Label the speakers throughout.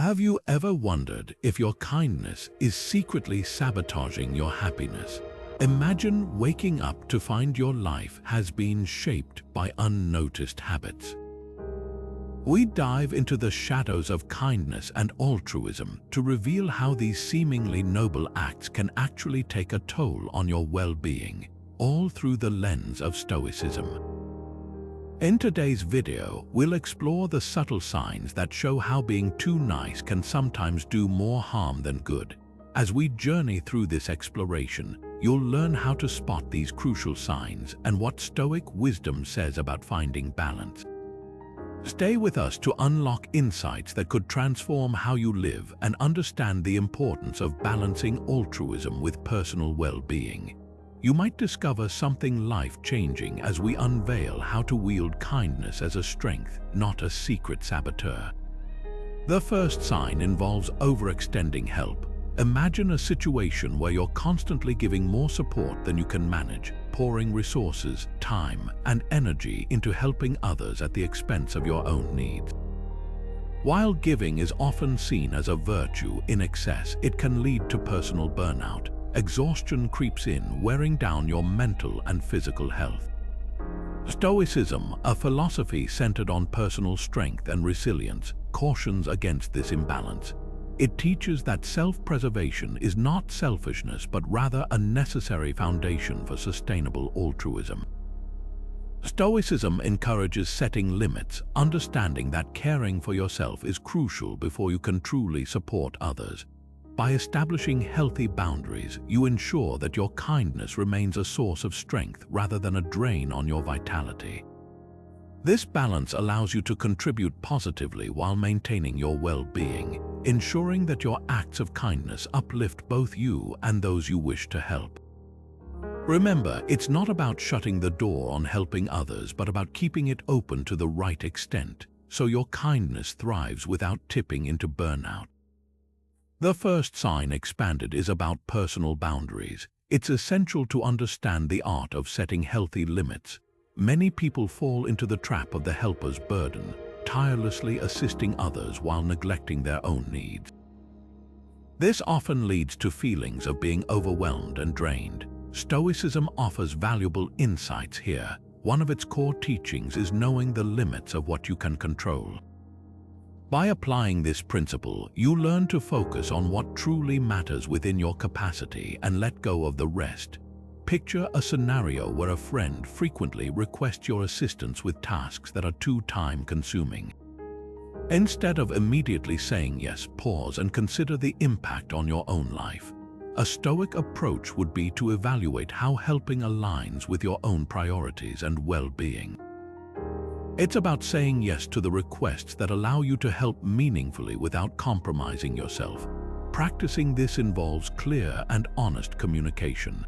Speaker 1: Have you ever wondered if your kindness is secretly sabotaging your happiness? Imagine waking up to find your life has been shaped by unnoticed habits. We dive into the shadows of kindness and altruism to reveal how these seemingly noble acts can actually take a toll on your well-being, all through the lens of Stoicism. In today's video, we'll explore the subtle signs that show how being too nice can sometimes do more harm than good. As we journey through this exploration, you'll learn how to spot these crucial signs and what Stoic wisdom says about finding balance. Stay with us to unlock insights that could transform how you live and understand the importance of balancing altruism with personal well-being. You might discover something life-changing as we unveil how to wield kindness as a strength, not a secret saboteur. The first sign involves overextending help. Imagine a situation where you're constantly giving more support than you can manage, pouring resources, time, and energy into helping others at the expense of your own needs. While giving is often seen as a virtue in excess, it can lead to personal burnout. Exhaustion creeps in, wearing down your mental and physical health. Stoicism, a philosophy centered on personal strength and resilience, cautions against this imbalance. It teaches that self-preservation is not selfishness but rather a necessary foundation for sustainable altruism. Stoicism encourages setting limits, understanding that caring for yourself is crucial before you can truly support others. By establishing healthy boundaries, you ensure that your kindness remains a source of strength rather than a drain on your vitality. This balance allows you to contribute positively while maintaining your well-being, ensuring that your acts of kindness uplift both you and those you wish to help. Remember, it's not about shutting the door on helping others, but about keeping it open to the right extent, so your kindness thrives without tipping into burnout. The first sign expanded is about personal boundaries. It's essential to understand the art of setting healthy limits. Many people fall into the trap of the helper's burden, tirelessly assisting others while neglecting their own needs. This often leads to feelings of being overwhelmed and drained. Stoicism offers valuable insights here. One of its core teachings is knowing the limits of what you can control. By applying this principle, you learn to focus on what truly matters within your capacity and let go of the rest. Picture a scenario where a friend frequently requests your assistance with tasks that are too time-consuming. Instead of immediately saying yes, pause and consider the impact on your own life. A Stoic approach would be to evaluate how helping aligns with your own priorities and well-being. It's about saying yes to the requests that allow you to help meaningfully without compromising yourself. Practicing this involves clear and honest communication.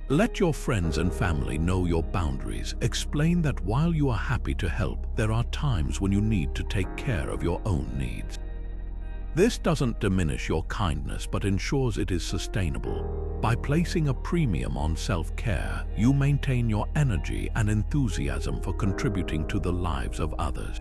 Speaker 1: Let your friends and family know your boundaries. Explain that while you are happy to help, there are times when you need to take care of your own needs. This doesn't diminish your kindness but ensures it is sustainable. By placing a premium on self-care, you maintain your energy and enthusiasm for contributing to the lives of others.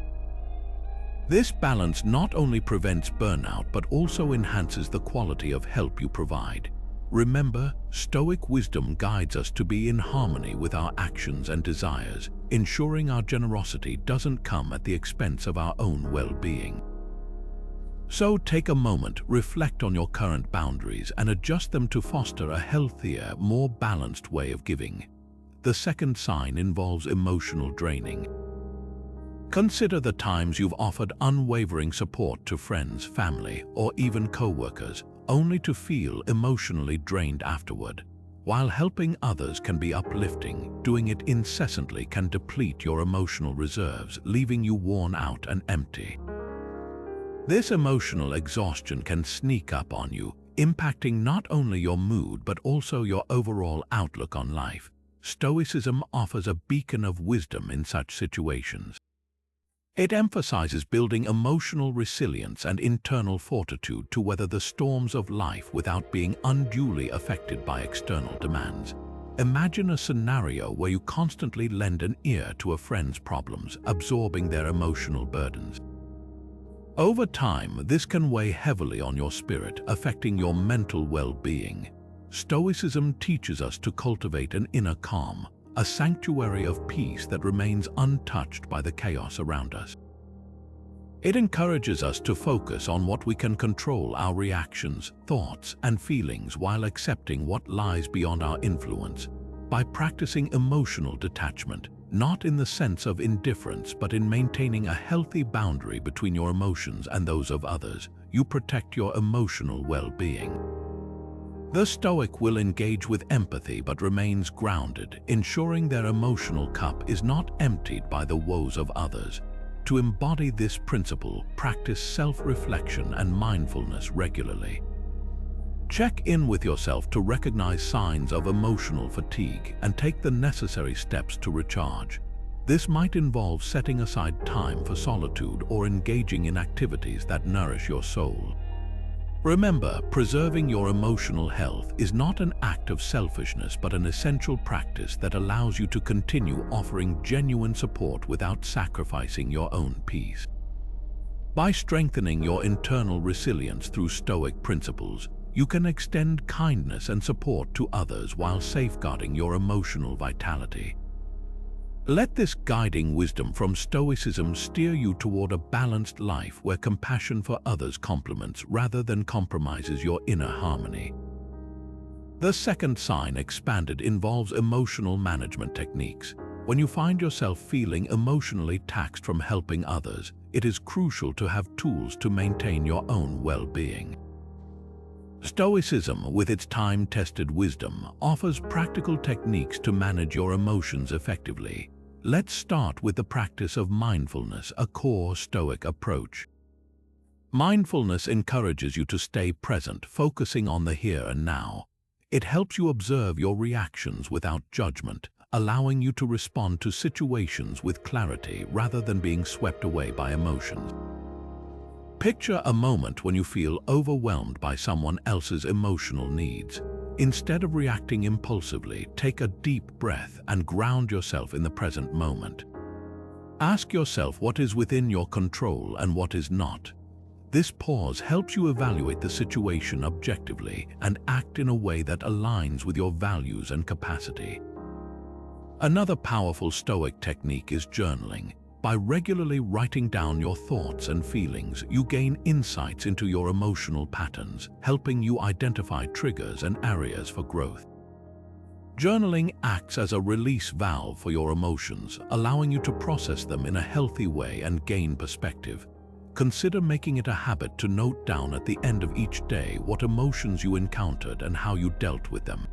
Speaker 1: This balance not only prevents burnout but also enhances the quality of help you provide. Remember, Stoic wisdom guides us to be in harmony with our actions and desires, ensuring our generosity doesn't come at the expense of our own well-being. So take a moment, reflect on your current boundaries, and adjust them to foster a healthier, more balanced way of giving. The second sign involves emotional draining. Consider the times you've offered unwavering support to friends, family, or even co-workers, only to feel emotionally drained afterward. While helping others can be uplifting, doing it incessantly can deplete your emotional reserves, leaving you worn out and empty. This emotional exhaustion can sneak up on you, impacting not only your mood but also your overall outlook on life. Stoicism offers a beacon of wisdom in such situations. It emphasizes building emotional resilience and internal fortitude to weather the storms of life without being unduly affected by external demands. Imagine a scenario where you constantly lend an ear to a friend's problems, absorbing their emotional burdens. Over time, this can weigh heavily on your spirit, affecting your mental well-being. Stoicism teaches us to cultivate an inner calm, a sanctuary of peace that remains untouched by the chaos around us. It encourages us to focus on what we can control: our reactions, thoughts, and feelings, while accepting what lies beyond our influence. By practicing emotional detachment, not in the sense of indifference, but in maintaining a healthy boundary between your emotions and those of others, you protect your emotional well-being. The Stoic will engage with empathy but remains grounded, ensuring their emotional cup is not emptied by the woes of others. To embody this principle, practice self-reflection and mindfulness regularly. Check in with yourself to recognize signs of emotional fatigue and take the necessary steps to recharge. This might involve setting aside time for solitude or engaging in activities that nourish your soul. Remember, preserving your emotional health is not an act of selfishness but an essential practice that allows you to continue offering genuine support without sacrificing your own peace. By strengthening your internal resilience through Stoic principles, you can extend kindness and support to others while safeguarding your emotional vitality. Let this guiding wisdom from Stoicism steer you toward a balanced life where compassion for others complements rather than compromises your inner harmony. The second sign, expanded, involves emotional management techniques. When you find yourself feeling emotionally taxed from helping others, it is crucial to have tools to maintain your own well-being. Stoicism, with its time-tested wisdom, offers practical techniques to manage your emotions effectively. Let's start with the practice of mindfulness, a core Stoic approach. Mindfulness encourages you to stay present, focusing on the here and now. It helps you observe your reactions without judgment, allowing you to respond to situations with clarity rather than being swept away by emotions. Picture a moment when you feel overwhelmed by someone else's emotional needs. Instead of reacting impulsively, take a deep breath and ground yourself in the present moment. Ask yourself what is within your control and what is not. This pause helps you evaluate the situation objectively and act in a way that aligns with your values and capacity. Another powerful Stoic technique is journaling. By regularly writing down your thoughts and feelings, you gain insights into your emotional patterns, helping you identify triggers and areas for growth. Journaling acts as a release valve for your emotions, allowing you to process them in a healthy way and gain perspective. Consider making it a habit to note down at the end of each day what emotions you encountered and how you dealt with them.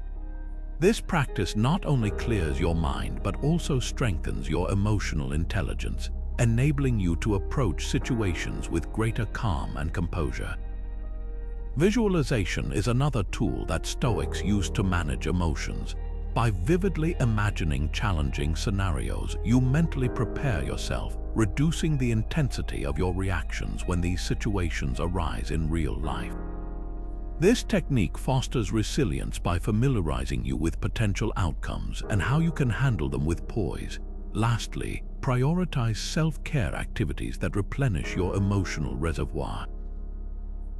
Speaker 1: This practice not only clears your mind but also strengthens your emotional intelligence, enabling you to approach situations with greater calm and composure. Visualization is another tool that Stoics use to manage emotions. By vividly imagining challenging scenarios, you mentally prepare yourself, reducing the intensity of your reactions when these situations arise in real life. This technique fosters resilience by familiarizing you with potential outcomes and how you can handle them with poise. Lastly, prioritize self-care activities that replenish your emotional reservoir.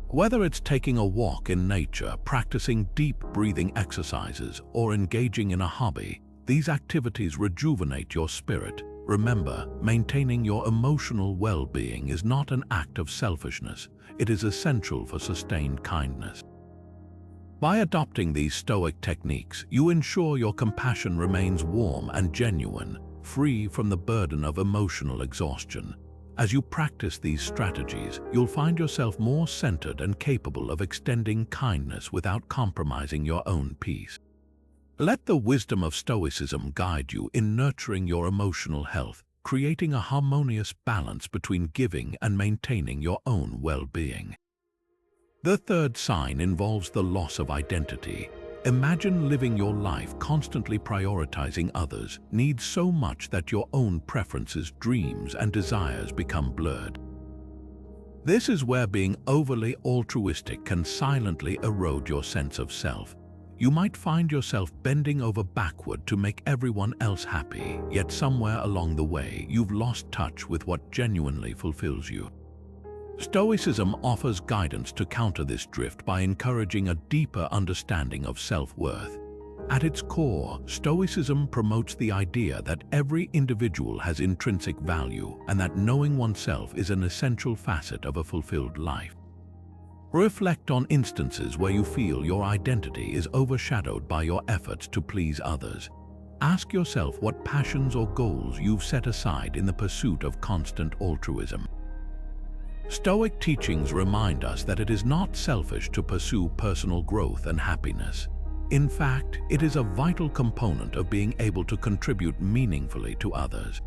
Speaker 1: Whether it's taking a walk in nature, practicing deep breathing exercises, or engaging in a hobby, these activities rejuvenate your spirit. Remember, maintaining your emotional well-being is not an act of selfishness. It is essential for sustained kindness. By adopting these Stoic techniques, you ensure your compassion remains warm and genuine, free from the burden of emotional exhaustion. As you practice these strategies, you'll find yourself more centered and capable of extending kindness without compromising your own peace. Let the wisdom of Stoicism guide you in nurturing your emotional health, creating a harmonious balance between giving and maintaining your own well-being. The third sign involves the loss of identity. Imagine living your life constantly prioritizing others' needs so much that your own preferences, dreams, and desires become blurred. This is where being overly altruistic can silently erode your sense of self. You might find yourself bending over backward to make everyone else happy, yet somewhere along the way you've lost touch with what genuinely fulfills you. Stoicism offers guidance to counter this drift by encouraging a deeper understanding of self-worth. At its core, Stoicism promotes the idea that every individual has intrinsic value and that knowing oneself is an essential facet of a fulfilled life. Reflect on instances where you feel your identity is overshadowed by your efforts to please others. Ask yourself what passions or goals you've set aside in the pursuit of constant altruism. Stoic teachings remind us that it is not selfish to pursue personal growth and happiness. In fact, it is a vital component of being able to contribute meaningfully to others.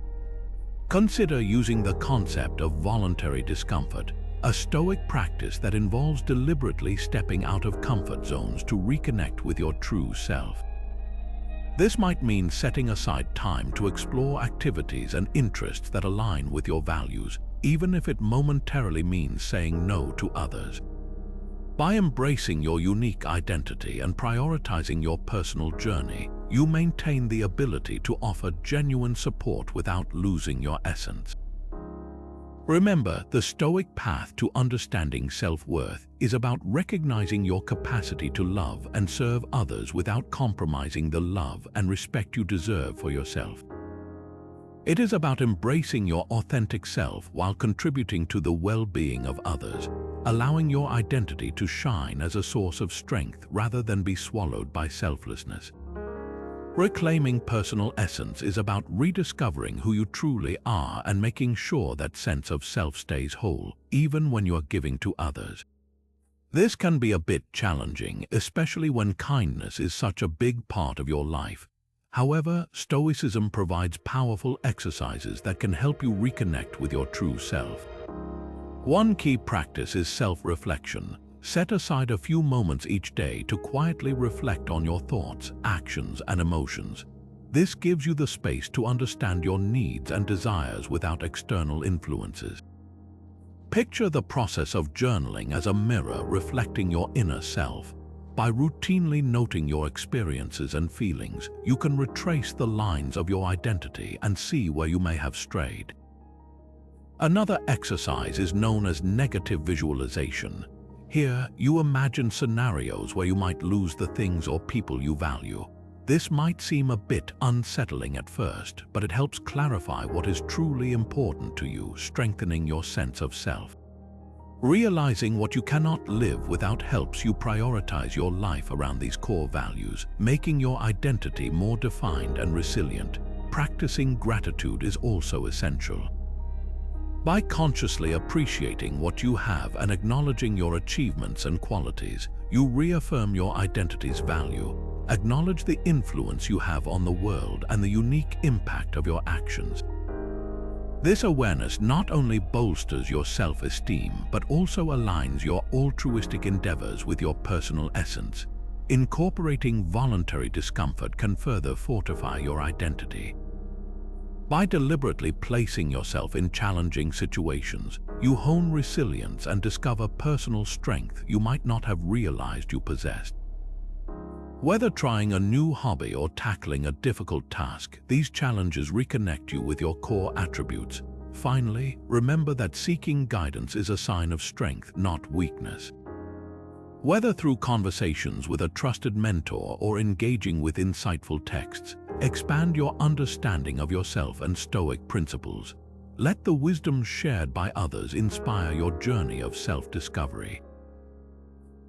Speaker 1: Consider using the concept of voluntary discomfort, a Stoic practice that involves deliberately stepping out of comfort zones to reconnect with your true self. This might mean setting aside time to explore activities and interests that align with your values, even if it momentarily means saying no to others. By embracing your unique identity and prioritizing your personal journey, you maintain the ability to offer genuine support without losing your essence. Remember, the Stoic path to understanding self-worth is about recognizing your capacity to love and serve others without compromising the love and respect you deserve for yourself. It is about embracing your authentic self while contributing to the well-being of others, allowing your identity to shine as a source of strength rather than be swallowed by selflessness. Reclaiming personal essence is about rediscovering who you truly are and making sure that sense of self stays whole, even when you are giving to others. This can be a bit challenging, especially when kindness is such a big part of your life. However, Stoicism provides powerful exercises that can help you reconnect with your true self. One key practice is self-reflection. Set aside a few moments each day to quietly reflect on your thoughts, actions, and emotions. This gives you the space to understand your needs and desires without external influences. Picture the process of journaling as a mirror reflecting your inner self. By routinely noting your experiences and feelings, you can retrace the lines of your identity and see where you may have strayed. Another exercise is known as negative visualization. Here, you imagine scenarios where you might lose the things or people you value. This might seem a bit unsettling at first, but it helps clarify what is truly important to you, strengthening your sense of self. Realizing what you cannot live without helps you prioritize your life around these core values, making your identity more defined and resilient. Practicing gratitude is also essential. By consciously appreciating what you have and acknowledging your achievements and qualities, you reaffirm your identity's value. Acknowledge the influence you have on the world and the unique impact of your actions. This awareness not only bolsters your self-esteem, but also aligns your altruistic endeavors with your personal essence. Incorporating voluntary discomfort can further fortify your identity. By deliberately placing yourself in challenging situations, you hone resilience and discover personal strength you might not have realized you possessed. Whether trying a new hobby or tackling a difficult task, these challenges reconnect you with your core attributes. Finally, remember that seeking guidance is a sign of strength, not weakness. Whether through conversations with a trusted mentor or engaging with insightful texts, expand your understanding of yourself and Stoic principles. Let the wisdom shared by others inspire your journey of self-discovery.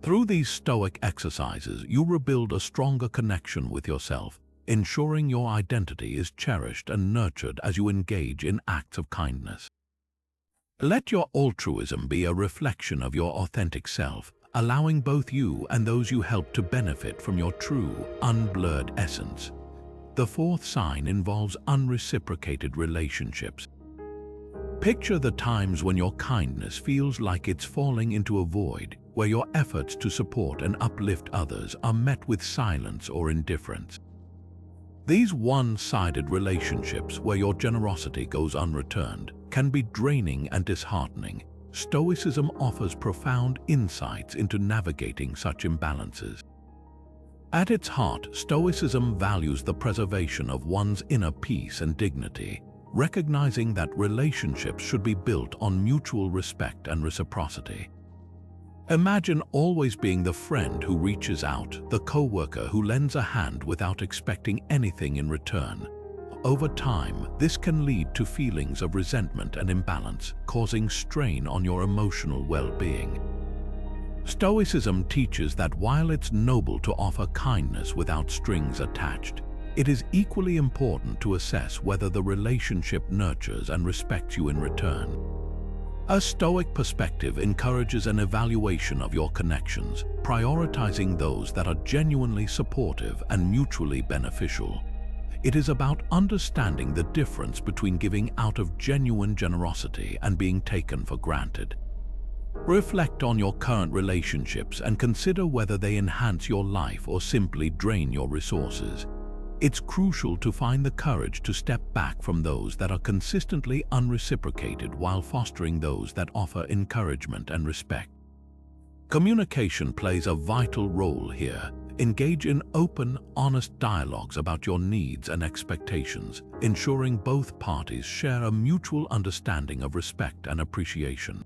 Speaker 1: Through these Stoic exercises, you rebuild a stronger connection with yourself, ensuring your identity is cherished and nurtured as you engage in acts of kindness. Let your altruism be a reflection of your authentic self, allowing both you and those you help to benefit from your true, unblurred essence. The fourth sign involves unreciprocated relationships. Picture the times when your kindness feels like it's falling into a void, where your efforts to support and uplift others are met with silence or indifference. These one-sided relationships, where your generosity goes unreturned, can be draining and disheartening. Stoicism offers profound insights into navigating such imbalances. At its heart, Stoicism values the preservation of one's inner peace and dignity. recognizing that relationships should be built on mutual respect and reciprocity. Imagine always being the friend who reaches out, the coworker who lends a hand without expecting anything in return. Over time, this can lead to feelings of resentment and imbalance, causing strain on your emotional well-being. Stoicism teaches that while it's noble to offer kindness without strings attached, it is equally important to assess whether the relationship nurtures and respects you in return. A Stoic perspective encourages an evaluation of your connections, prioritizing those that are genuinely supportive and mutually beneficial. It is about understanding the difference between giving out of genuine generosity and being taken for granted. Reflect on your current relationships and consider whether they enhance your life or simply drain your resources. It's crucial to find the courage to step back from those that are consistently unreciprocated while fostering those that offer encouragement and respect. Communication plays a vital role here. Engage in open, honest dialogues about your needs and expectations, ensuring both parties share a mutual understanding of respect and appreciation.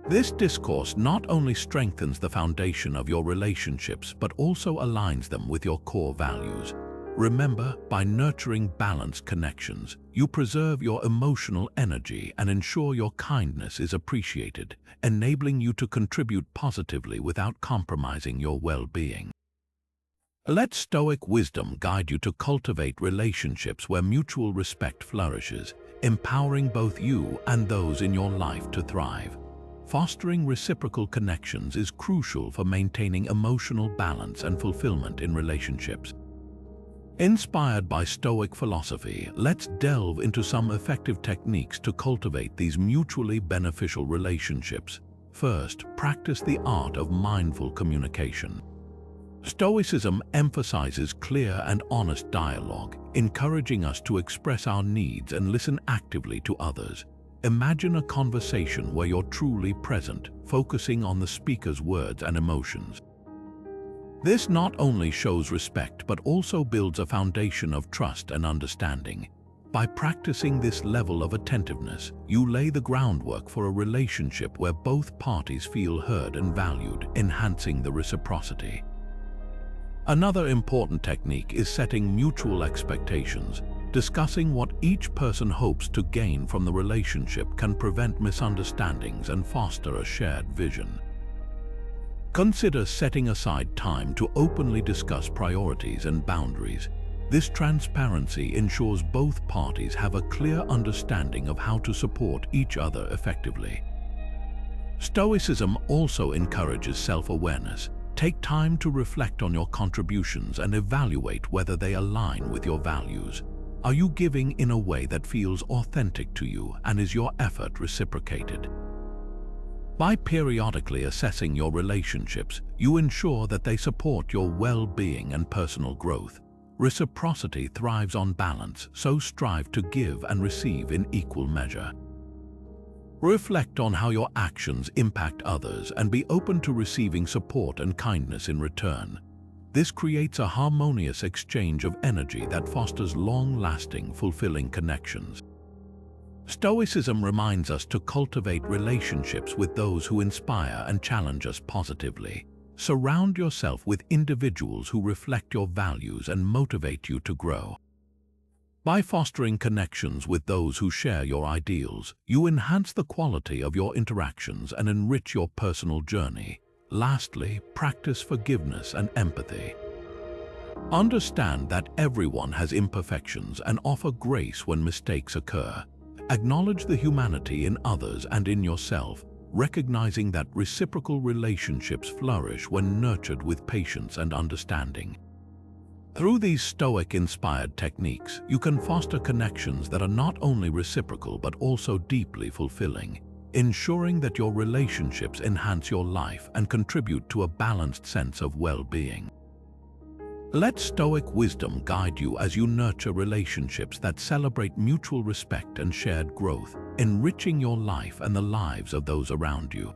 Speaker 1: This discourse not only strengthens the foundation of your relationships but also aligns them with your core values. Remember, by nurturing balanced connections, you preserve your emotional energy and ensure your kindness is appreciated, enabling you to contribute positively without compromising your well-being. Let Stoic wisdom guide you to cultivate relationships where mutual respect flourishes, empowering both you and those in your life to thrive. Fostering reciprocal connections is crucial for maintaining emotional balance and fulfillment in relationships. Inspired by Stoic philosophy, let's delve into some effective techniques to cultivate these mutually beneficial relationships. First, practice the art of mindful communication. Stoicism emphasizes clear and honest dialogue, encouraging us to express our needs and listen actively to others. Imagine a conversation where you're truly present, focusing on the speaker's words and emotions. This not only shows respect but also builds a foundation of trust and understanding. By practicing this level of attentiveness, you lay the groundwork for a relationship where both parties feel heard and valued, enhancing the reciprocity. Another important technique is setting mutual expectations. Discussing what each person hopes to gain from the relationship can prevent misunderstandings and foster a shared vision. Consider setting aside time to openly discuss priorities and boundaries. This transparency ensures both parties have a clear understanding of how to support each other effectively. Stoicism also encourages self-awareness. Take time to reflect on your contributions and evaluate whether they align with your values. Are you giving in a way that feels authentic to you, and is your effort reciprocated? By periodically assessing your relationships, you ensure that they support your well-being and personal growth. Reciprocity thrives on balance, so strive to give and receive in equal measure. Reflect on how your actions impact others and be open to receiving support and kindness in return. This creates a harmonious exchange of energy that fosters long-lasting, fulfilling connections. Stoicism reminds us to cultivate relationships with those who inspire and challenge us positively. Surround yourself with individuals who reflect your values and motivate you to grow. By fostering connections with those who share your ideals, you enhance the quality of your interactions and enrich your personal journey. Lastly, practice forgiveness and empathy. Understand that everyone has imperfections and offer grace when mistakes occur. Acknowledge the humanity in others and in yourself, recognizing that reciprocal relationships flourish when nurtured with patience and understanding. Through these Stoic-inspired techniques, you can foster connections that are not only reciprocal but also deeply fulfilling, ensuring that your relationships enhance your life and contribute to a balanced sense of well-being. Let Stoic wisdom guide you as you nurture relationships that celebrate mutual respect and shared growth, enriching your life and the lives of those around you.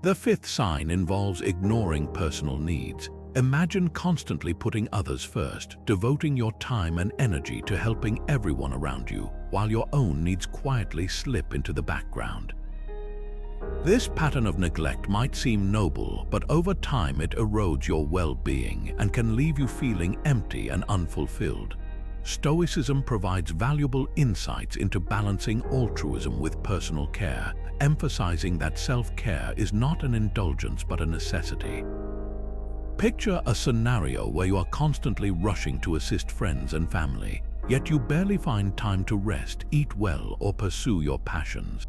Speaker 1: The fifth sign involves ignoring personal needs. Imagine constantly putting others first, devoting your time and energy to helping everyone around you, while your own needs quietly slip into the background. This pattern of neglect might seem noble, but over time it erodes your well-being and can leave you feeling empty and unfulfilled. Stoicism provides valuable insights into balancing altruism with personal care, emphasizing that self-care is not an indulgence but a necessity. Picture a scenario where you are constantly rushing to assist friends and family, yet you barely find time to rest, eat well, or pursue your passions.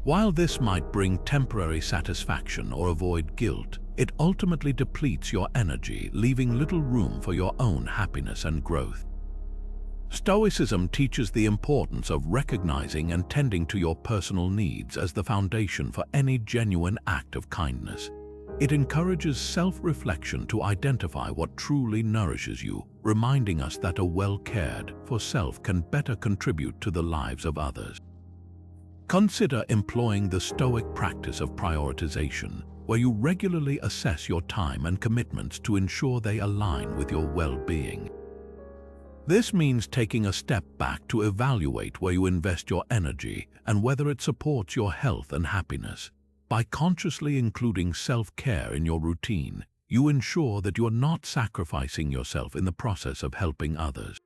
Speaker 1: While this might bring temporary satisfaction or avoid guilt, it ultimately depletes your energy, leaving little room for your own happiness and growth. Stoicism teaches the importance of recognizing and tending to your personal needs as the foundation for any genuine act of kindness. It encourages self-reflection to identify what truly nourishes you, reminding us that a well-cared for self can better contribute to the lives of others. Consider employing the Stoic practice of prioritization, where you regularly assess your time and commitments to ensure they align with your well-being. This means taking a step back to evaluate where you invest your energy and whether it supports your health and happiness. By consciously including self-care in your routine, you ensure that you are not sacrificing yourself in the process of helping others.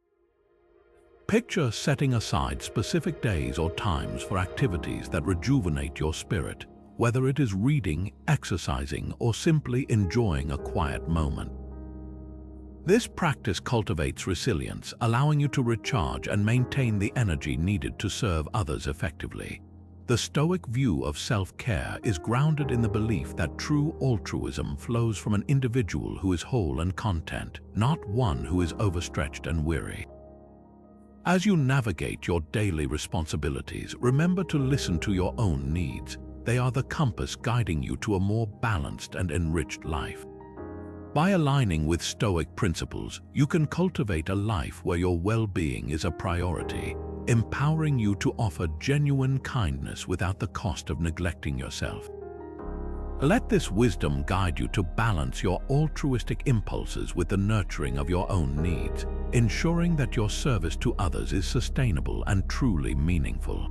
Speaker 1: Picture setting aside specific days or times for activities that rejuvenate your spirit, whether it is reading, exercising, or simply enjoying a quiet moment. This practice cultivates resilience, allowing you to recharge and maintain the energy needed to serve others effectively. The Stoic view of self-care is grounded in the belief that true altruism flows from an individual who is whole and content, not one who is overstretched and weary. As you navigate your daily responsibilities, remember to listen to your own needs. They are the compass guiding you to a more balanced and enriched life. By aligning with Stoic principles, you can cultivate a life where your well-being is a priority, empowering you to offer genuine kindness without the cost of neglecting yourself. Let this wisdom guide you to balance your altruistic impulses with the nurturing of your own needs, ensuring that your service to others is sustainable and truly meaningful.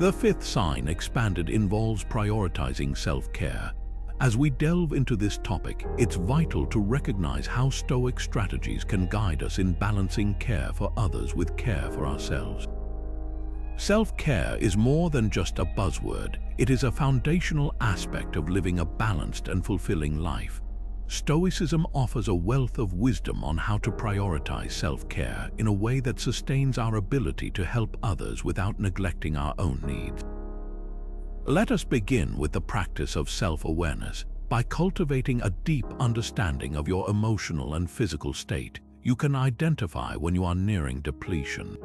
Speaker 1: The fifth sign expanded involves prioritizing self-care. As we delve into this topic, it's vital to recognize how Stoic strategies can guide us in balancing care for others with care for ourselves. Self-care is more than just a buzzword. It is a foundational aspect of living a balanced and fulfilling life. Stoicism offers a wealth of wisdom on how to prioritize self-care in a way that sustains our ability to help others without neglecting our own needs. Let us begin with the practice of self-awareness. By cultivating a deep understanding of your emotional and physical state, you can identify when you are nearing depletion.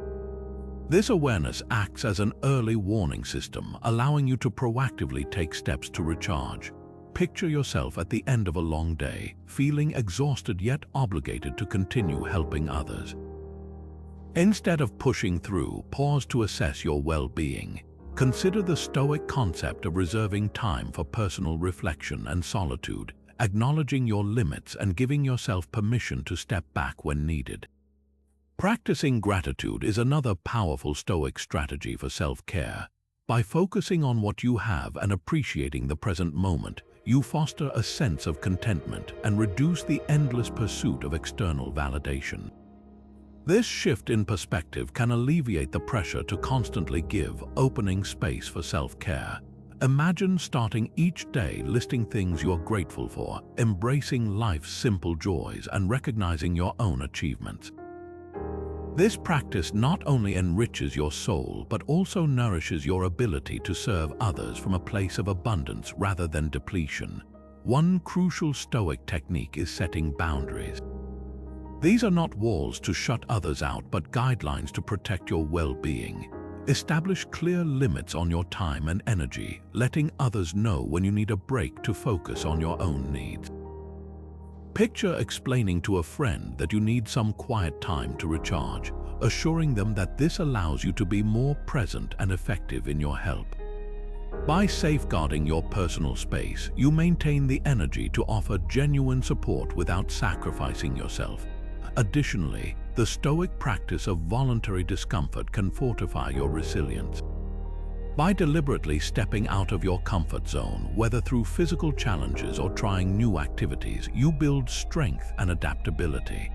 Speaker 1: This awareness acts as an early warning system, allowing you to proactively take steps to recharge. Picture yourself at the end of a long day, feeling exhausted yet obligated to continue helping others. Instead of pushing through, pause to assess your well-being. Consider the Stoic concept of reserving time for personal reflection and solitude, acknowledging your limits and giving yourself permission to step back when needed. Practicing gratitude is another powerful Stoic strategy for self-care. By focusing on what you have and appreciating the present moment, you foster a sense of contentment and reduce the endless pursuit of external validation. This shift in perspective can alleviate the pressure to constantly give, opening space for self-care. Imagine starting each day listing things you're grateful for, embracing life's simple joys and recognizing your own achievements. This practice not only enriches your soul but also nourishes your ability to serve others from a place of abundance rather than depletion. One crucial Stoic technique is setting boundaries. These are not walls to shut others out but guidelines to protect your well-being. Establish clear limits on your time and energy, letting others know when you need a break to focus on your own needs. Picture explaining to a friend that you need some quiet time to recharge, assuring them that this allows you to be more present and effective in your help. By safeguarding your personal space, you maintain the energy to offer genuine support without sacrificing yourself. Additionally, the Stoic practice of voluntary discomfort can fortify your resilience. By deliberately stepping out of your comfort zone, whether through physical challenges or trying new activities, you build strength and adaptability.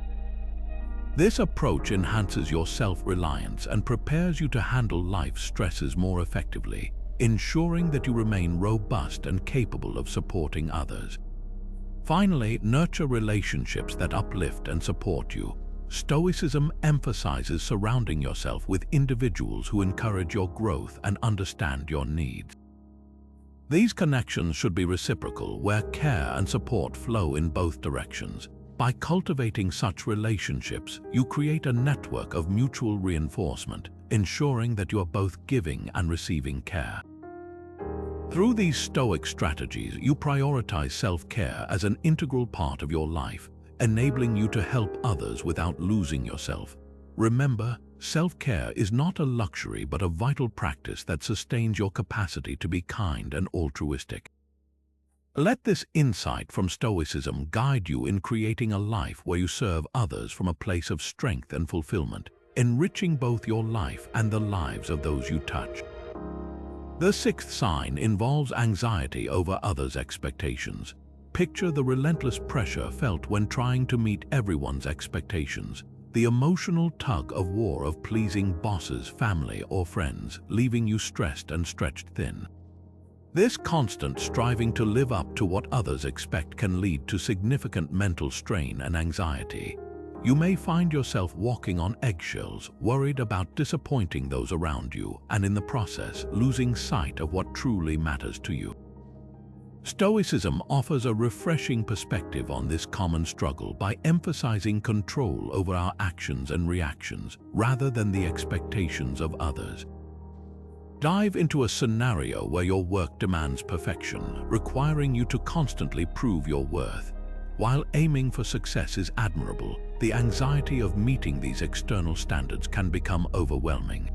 Speaker 1: This approach enhances your self-reliance and prepares you to handle life's stresses more effectively, ensuring that you remain robust and capable of supporting others. Finally, nurture relationships that uplift and support you. Stoicism emphasizes surrounding yourself with individuals who encourage your growth and understand your needs. These connections should be reciprocal, where care and support flow in both directions. By cultivating such relationships, you create a network of mutual reinforcement, ensuring that you are both giving and receiving care. Through these Stoic strategies, you prioritize self-care as an integral part of your life, enabling you to help others without losing yourself. Remember, self-care is not a luxury but a vital practice that sustains your capacity to be kind and altruistic. Let this insight from Stoicism guide you in creating a life where you serve others from a place of strength and fulfillment, enriching both your life and the lives of those you touch. The sixth sign involves anxiety over others' expectations. Picture the relentless pressure felt when trying to meet everyone's expectations, the emotional tug-of-war of pleasing bosses, family, or friends, leaving you stressed and stretched thin. This constant striving to live up to what others expect can lead to significant mental strain and anxiety. You may find yourself walking on eggshells, worried about disappointing those around you, and in the process, losing sight of what truly matters to you. Stoicism offers a refreshing perspective on this common struggle by emphasizing control over our actions and reactions, rather than the expectations of others. Dive into a scenario where your work demands perfection, requiring you to constantly prove your worth. While aiming for success is admirable, the anxiety of meeting these external standards can become overwhelming.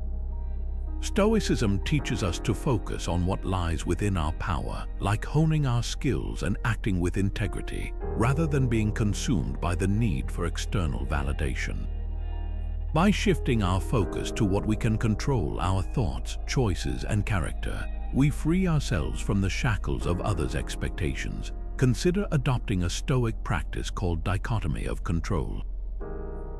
Speaker 1: Stoicism teaches us to focus on what lies within our power, like honing our skills and acting with integrity, rather than being consumed by the need for external validation. By shifting our focus to what we can control, our thoughts, choices, and character, we free ourselves from the shackles of others' expectations. Consider adopting a Stoic practice called dichotomy of control.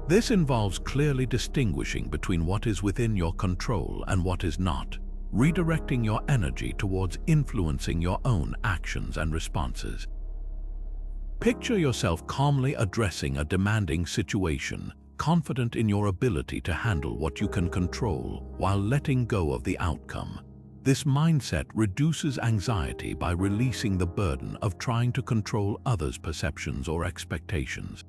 Speaker 1: This involves clearly distinguishing between what is within your control and what is not, redirecting your energy towards influencing your own actions and responses. Picture yourself calmly addressing a demanding situation, confident in your ability to handle what you can control while letting go of the outcome. This mindset reduces anxiety by releasing the burden of trying to control others' perceptions or expectations.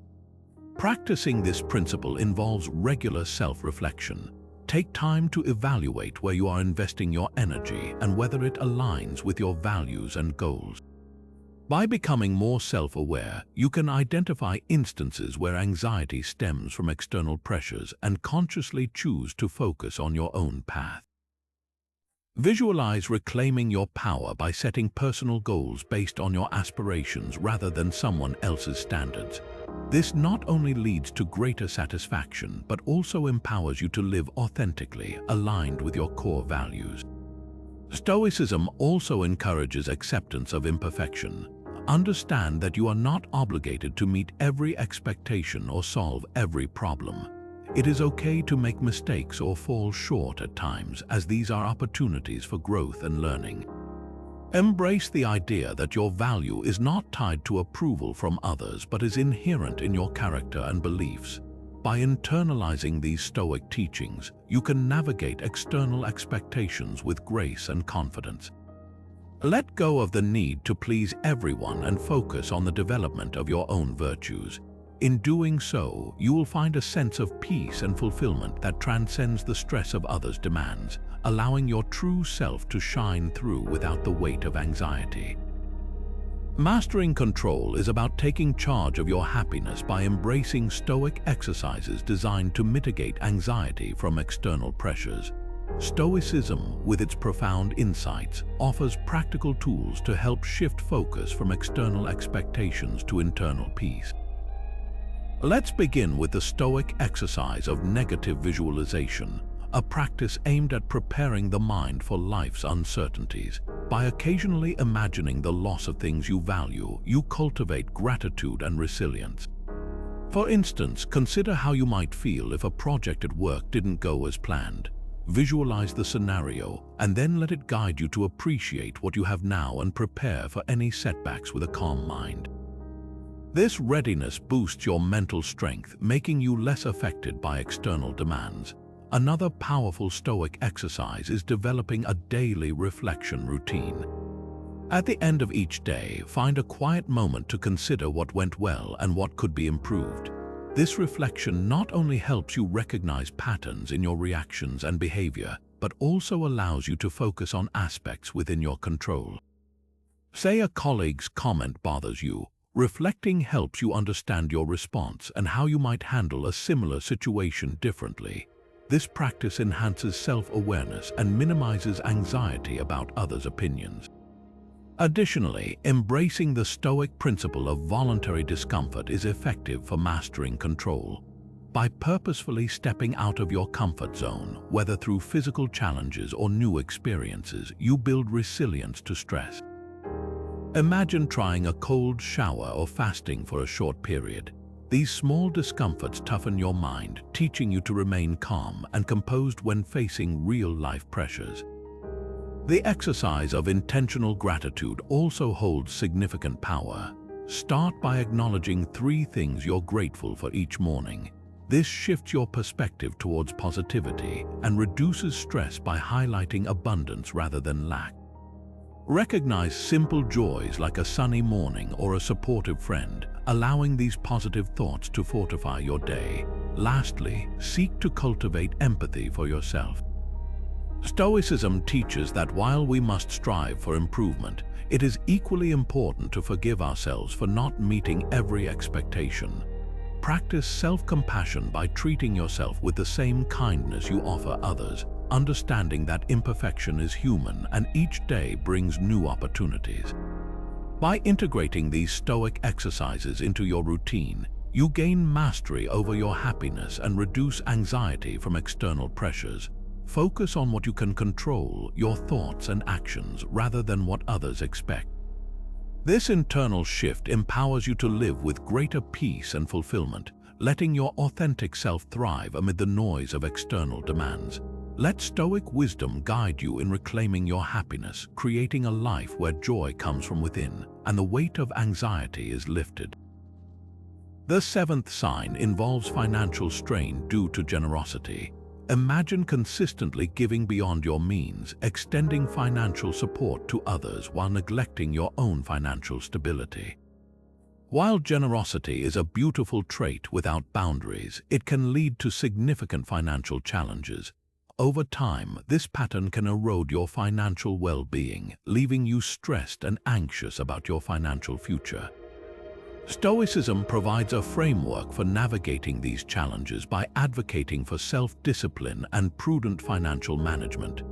Speaker 1: Practicing this principle involves regular self-reflection. Take time to evaluate where you are investing your energy and whether it aligns with your values and goals. By becoming more self-aware, you can identify instances where anxiety stems from external pressures and consciously choose to focus on your own path. Visualize reclaiming your power by setting personal goals based on your aspirations rather than someone else's standards. This not only leads to greater satisfaction, but also empowers you to live authentically, aligned with your core values. Stoicism also encourages acceptance of imperfection. Understand that you are not obligated to meet every expectation or solve every problem. It is okay to make mistakes or fall short at times, as these are opportunities for growth and learning. Embrace the idea that your value is not tied to approval from others but is inherent in your character and beliefs. By internalizing these Stoic teachings, you can navigate external expectations with grace and confidence. Let go of the need to please everyone and focus on the development of your own virtues. In doing so, you will find a sense of peace and fulfillment that transcends the stress of others' demands, allowing your true self to shine through without the weight of anxiety. Mastering control is about taking charge of your happiness by embracing Stoic exercises designed to mitigate anxiety from external pressures. Stoicism, with its profound insights, offers practical tools to help shift focus from external expectations to internal peace. Let's begin with the Stoic exercise of negative visualization, a practice aimed at preparing the mind for life's uncertainties. By occasionally imagining the loss of things you value, you cultivate gratitude and resilience. For instance, consider how you might feel if a project at work didn't go as planned. Visualize the scenario and then let it guide you to appreciate what you have now and prepare for any setbacks with a calm mind. This readiness boosts your mental strength, making you less affected by external demands. Another powerful Stoic exercise is developing a daily reflection routine. At the end of each day, find a quiet moment to consider what went well and what could be improved. This reflection not only helps you recognize patterns in your reactions and behavior, but also allows you to focus on aspects within your control. Say a colleague's comment bothers you. Reflecting helps you understand your response and how you might handle a similar situation differently. This practice enhances self-awareness and minimizes anxiety about others' opinions. Additionally, embracing the Stoic principle of voluntary discomfort is effective for mastering control. By purposefully stepping out of your comfort zone, whether through physical challenges or new experiences, you build resilience to stress. Imagine trying a cold shower or fasting for a short period. These small discomforts toughen your mind, teaching you to remain calm and composed when facing real-life pressures. The exercise of intentional gratitude also holds significant power. Start by acknowledging 3 things you're grateful for each morning. This shifts your perspective towards positivity and reduces stress by highlighting abundance rather than lack. Recognize simple joys like a sunny morning or a supportive friend, allowing these positive thoughts to fortify your day. Lastly, seek to cultivate empathy for yourself. Stoicism teaches that while we must strive for improvement, it is equally important to forgive ourselves for not meeting every expectation. Practice self-compassion by treating yourself with the same kindness you offer others, understanding that imperfection is human and each day brings new opportunities. By integrating these Stoic exercises into your routine, you gain mastery over your happiness and reduce anxiety from external pressures. Focus on what you can control, your thoughts and actions, rather than what others expect. This internal shift empowers you to live with greater peace and fulfillment, letting your authentic self thrive amid the noise of external demands. Let Stoic wisdom guide you in reclaiming your happiness, creating a life where joy comes from within and the weight of anxiety is lifted. The 7th sign involves financial strain due to generosity. Imagine consistently giving beyond your means, extending financial support to others while neglecting your own financial stability. While generosity is a beautiful trait without boundaries, it can lead to significant financial challenges. Over time, this pattern can erode your financial well-being, leaving you stressed and anxious about your financial future. Stoicism provides a framework for navigating these challenges by advocating for self-discipline and prudent financial management.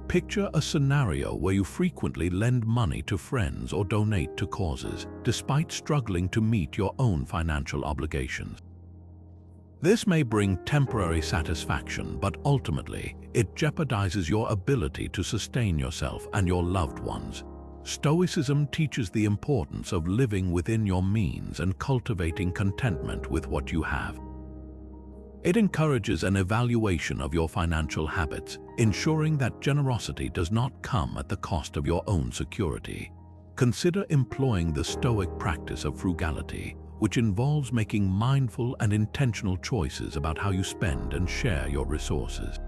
Speaker 1: Picture a scenario where you frequently lend money to friends or donate to causes, despite struggling to meet your own financial obligations. This may bring temporary satisfaction, but ultimately, it jeopardizes your ability to sustain yourself and your loved ones. Stoicism teaches the importance of living within your means and cultivating contentment with what you have. It encourages an evaluation of your financial habits, ensuring that generosity does not come at the cost of your own security. Consider employing the Stoic practice of frugality, which involves making mindful and intentional choices about how you spend and share your resources.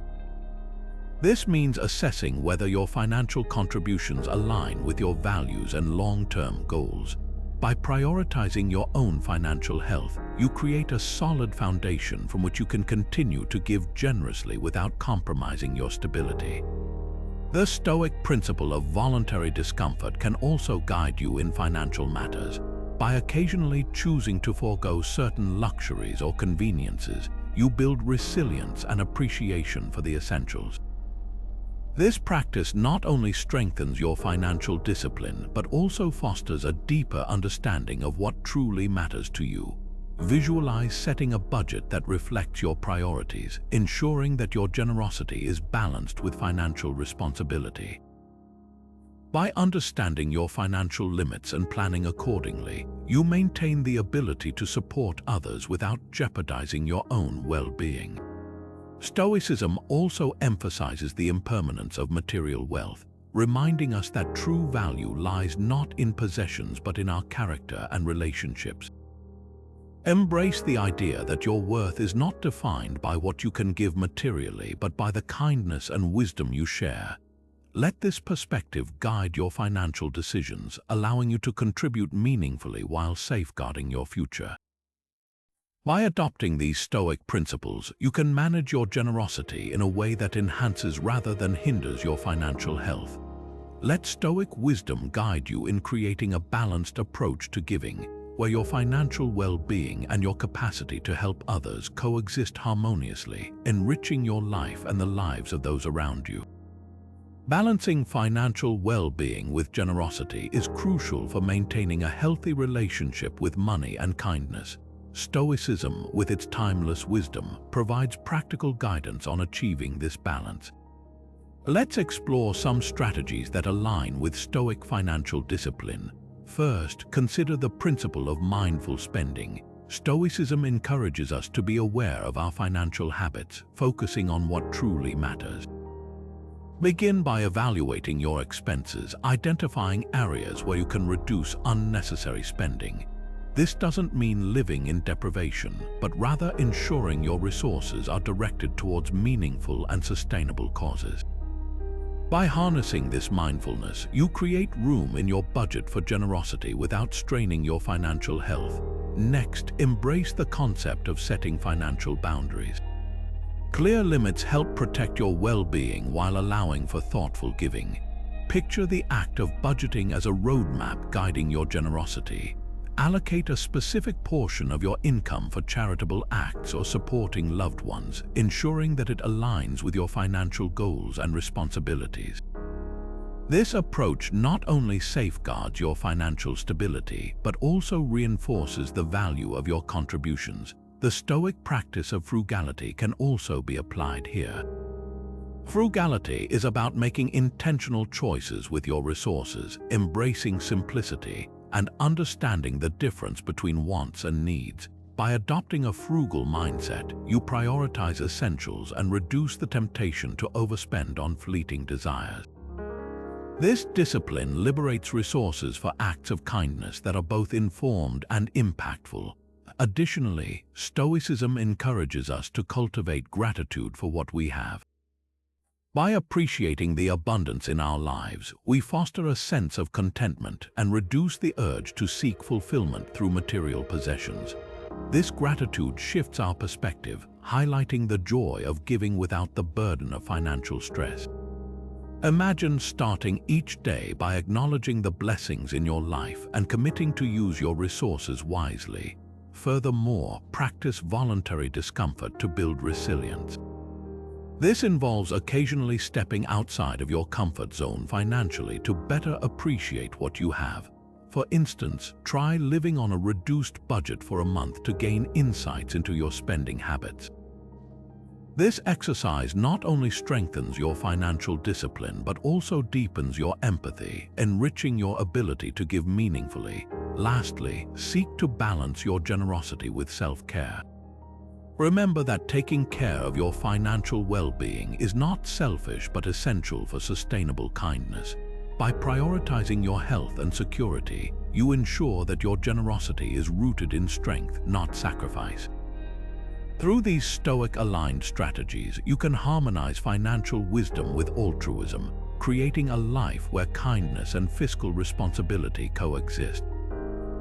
Speaker 1: This means assessing whether your financial contributions align with your values and long-term goals. By prioritizing your own financial health, you create a solid foundation from which you can continue to give generously without compromising your stability. The Stoic principle of voluntary discomfort can also guide you in financial matters. By occasionally choosing to forego certain luxuries or conveniences, you build resilience and appreciation for the essentials. This practice not only strengthens your financial discipline, but also fosters a deeper understanding of what truly matters to you. Visualize setting a budget that reflects your priorities, ensuring that your generosity is balanced with financial responsibility. By understanding your financial limits and planning accordingly, you maintain the ability to support others without jeopardizing your own well-being. Stoicism also emphasizes the impermanence of material wealth, reminding us that true value lies not in possessions but in our character and relationships. Embrace the idea that your worth is not defined by what you can give materially, but by the kindness and wisdom you share. Let this perspective guide your financial decisions, allowing you to contribute meaningfully while safeguarding your future. By adopting these Stoic principles, you can manage your generosity in a way that enhances rather than hinders your financial health. Let Stoic wisdom guide you in creating a balanced approach to giving, where your financial well-being and your capacity to help others coexist harmoniously, enriching your life and the lives of those around you. Balancing financial well-being with generosity is crucial for maintaining a healthy relationship with money and kindness. Stoicism, with its timeless wisdom, provides practical guidance on achieving this balance. Let's explore some strategies that align with Stoic financial discipline. First, consider the principle of mindful spending. Stoicism encourages us to be aware of our financial habits, focusing on what truly matters. Begin by evaluating your expenses, identifying areas where you can reduce unnecessary spending. This doesn't mean living in deprivation, but rather ensuring your resources are directed towards meaningful and sustainable causes. By harnessing this mindfulness, you create room in your budget for generosity without straining your financial health. Next, embrace the concept of setting financial boundaries. Clear limits help protect your well-being while allowing for thoughtful giving. Picture the act of budgeting as a roadmap guiding your generosity. Allocate a specific portion of your income for charitable acts or supporting loved ones, ensuring that it aligns with your financial goals and responsibilities. This approach not only safeguards your financial stability, but also reinforces the value of your contributions. The Stoic practice of frugality can also be applied here. Frugality is about making intentional choices with your resources, embracing simplicity, and understanding the difference between wants and needs. By adopting a frugal mindset, you prioritize essentials and reduce the temptation to overspend on fleeting desires. This discipline liberates resources for acts of kindness that are both informed and impactful. Additionally, Stoicism encourages us to cultivate gratitude for what we have. By appreciating the abundance in our lives, we foster a sense of contentment and reduce the urge to seek fulfillment through material possessions. This gratitude shifts our perspective, highlighting the joy of giving without the burden of financial stress. Imagine starting each day by acknowledging the blessings in your life and committing to use your resources wisely. Furthermore, practice voluntary discomfort to build resilience. This involves occasionally stepping outside of your comfort zone financially to better appreciate what you have. For instance, try living on a reduced budget for a month to gain insights into your spending habits. This exercise not only strengthens your financial discipline but also deepens your empathy, enriching your ability to give meaningfully. Lastly, seek to balance your generosity with self-care. Remember that taking care of your financial well-being is not selfish but essential for sustainable kindness. By prioritizing your health and security, you ensure that your generosity is rooted in strength, not sacrifice. Through these Stoic-aligned strategies, you can harmonize financial wisdom with altruism, creating a life where kindness and fiscal responsibility coexist.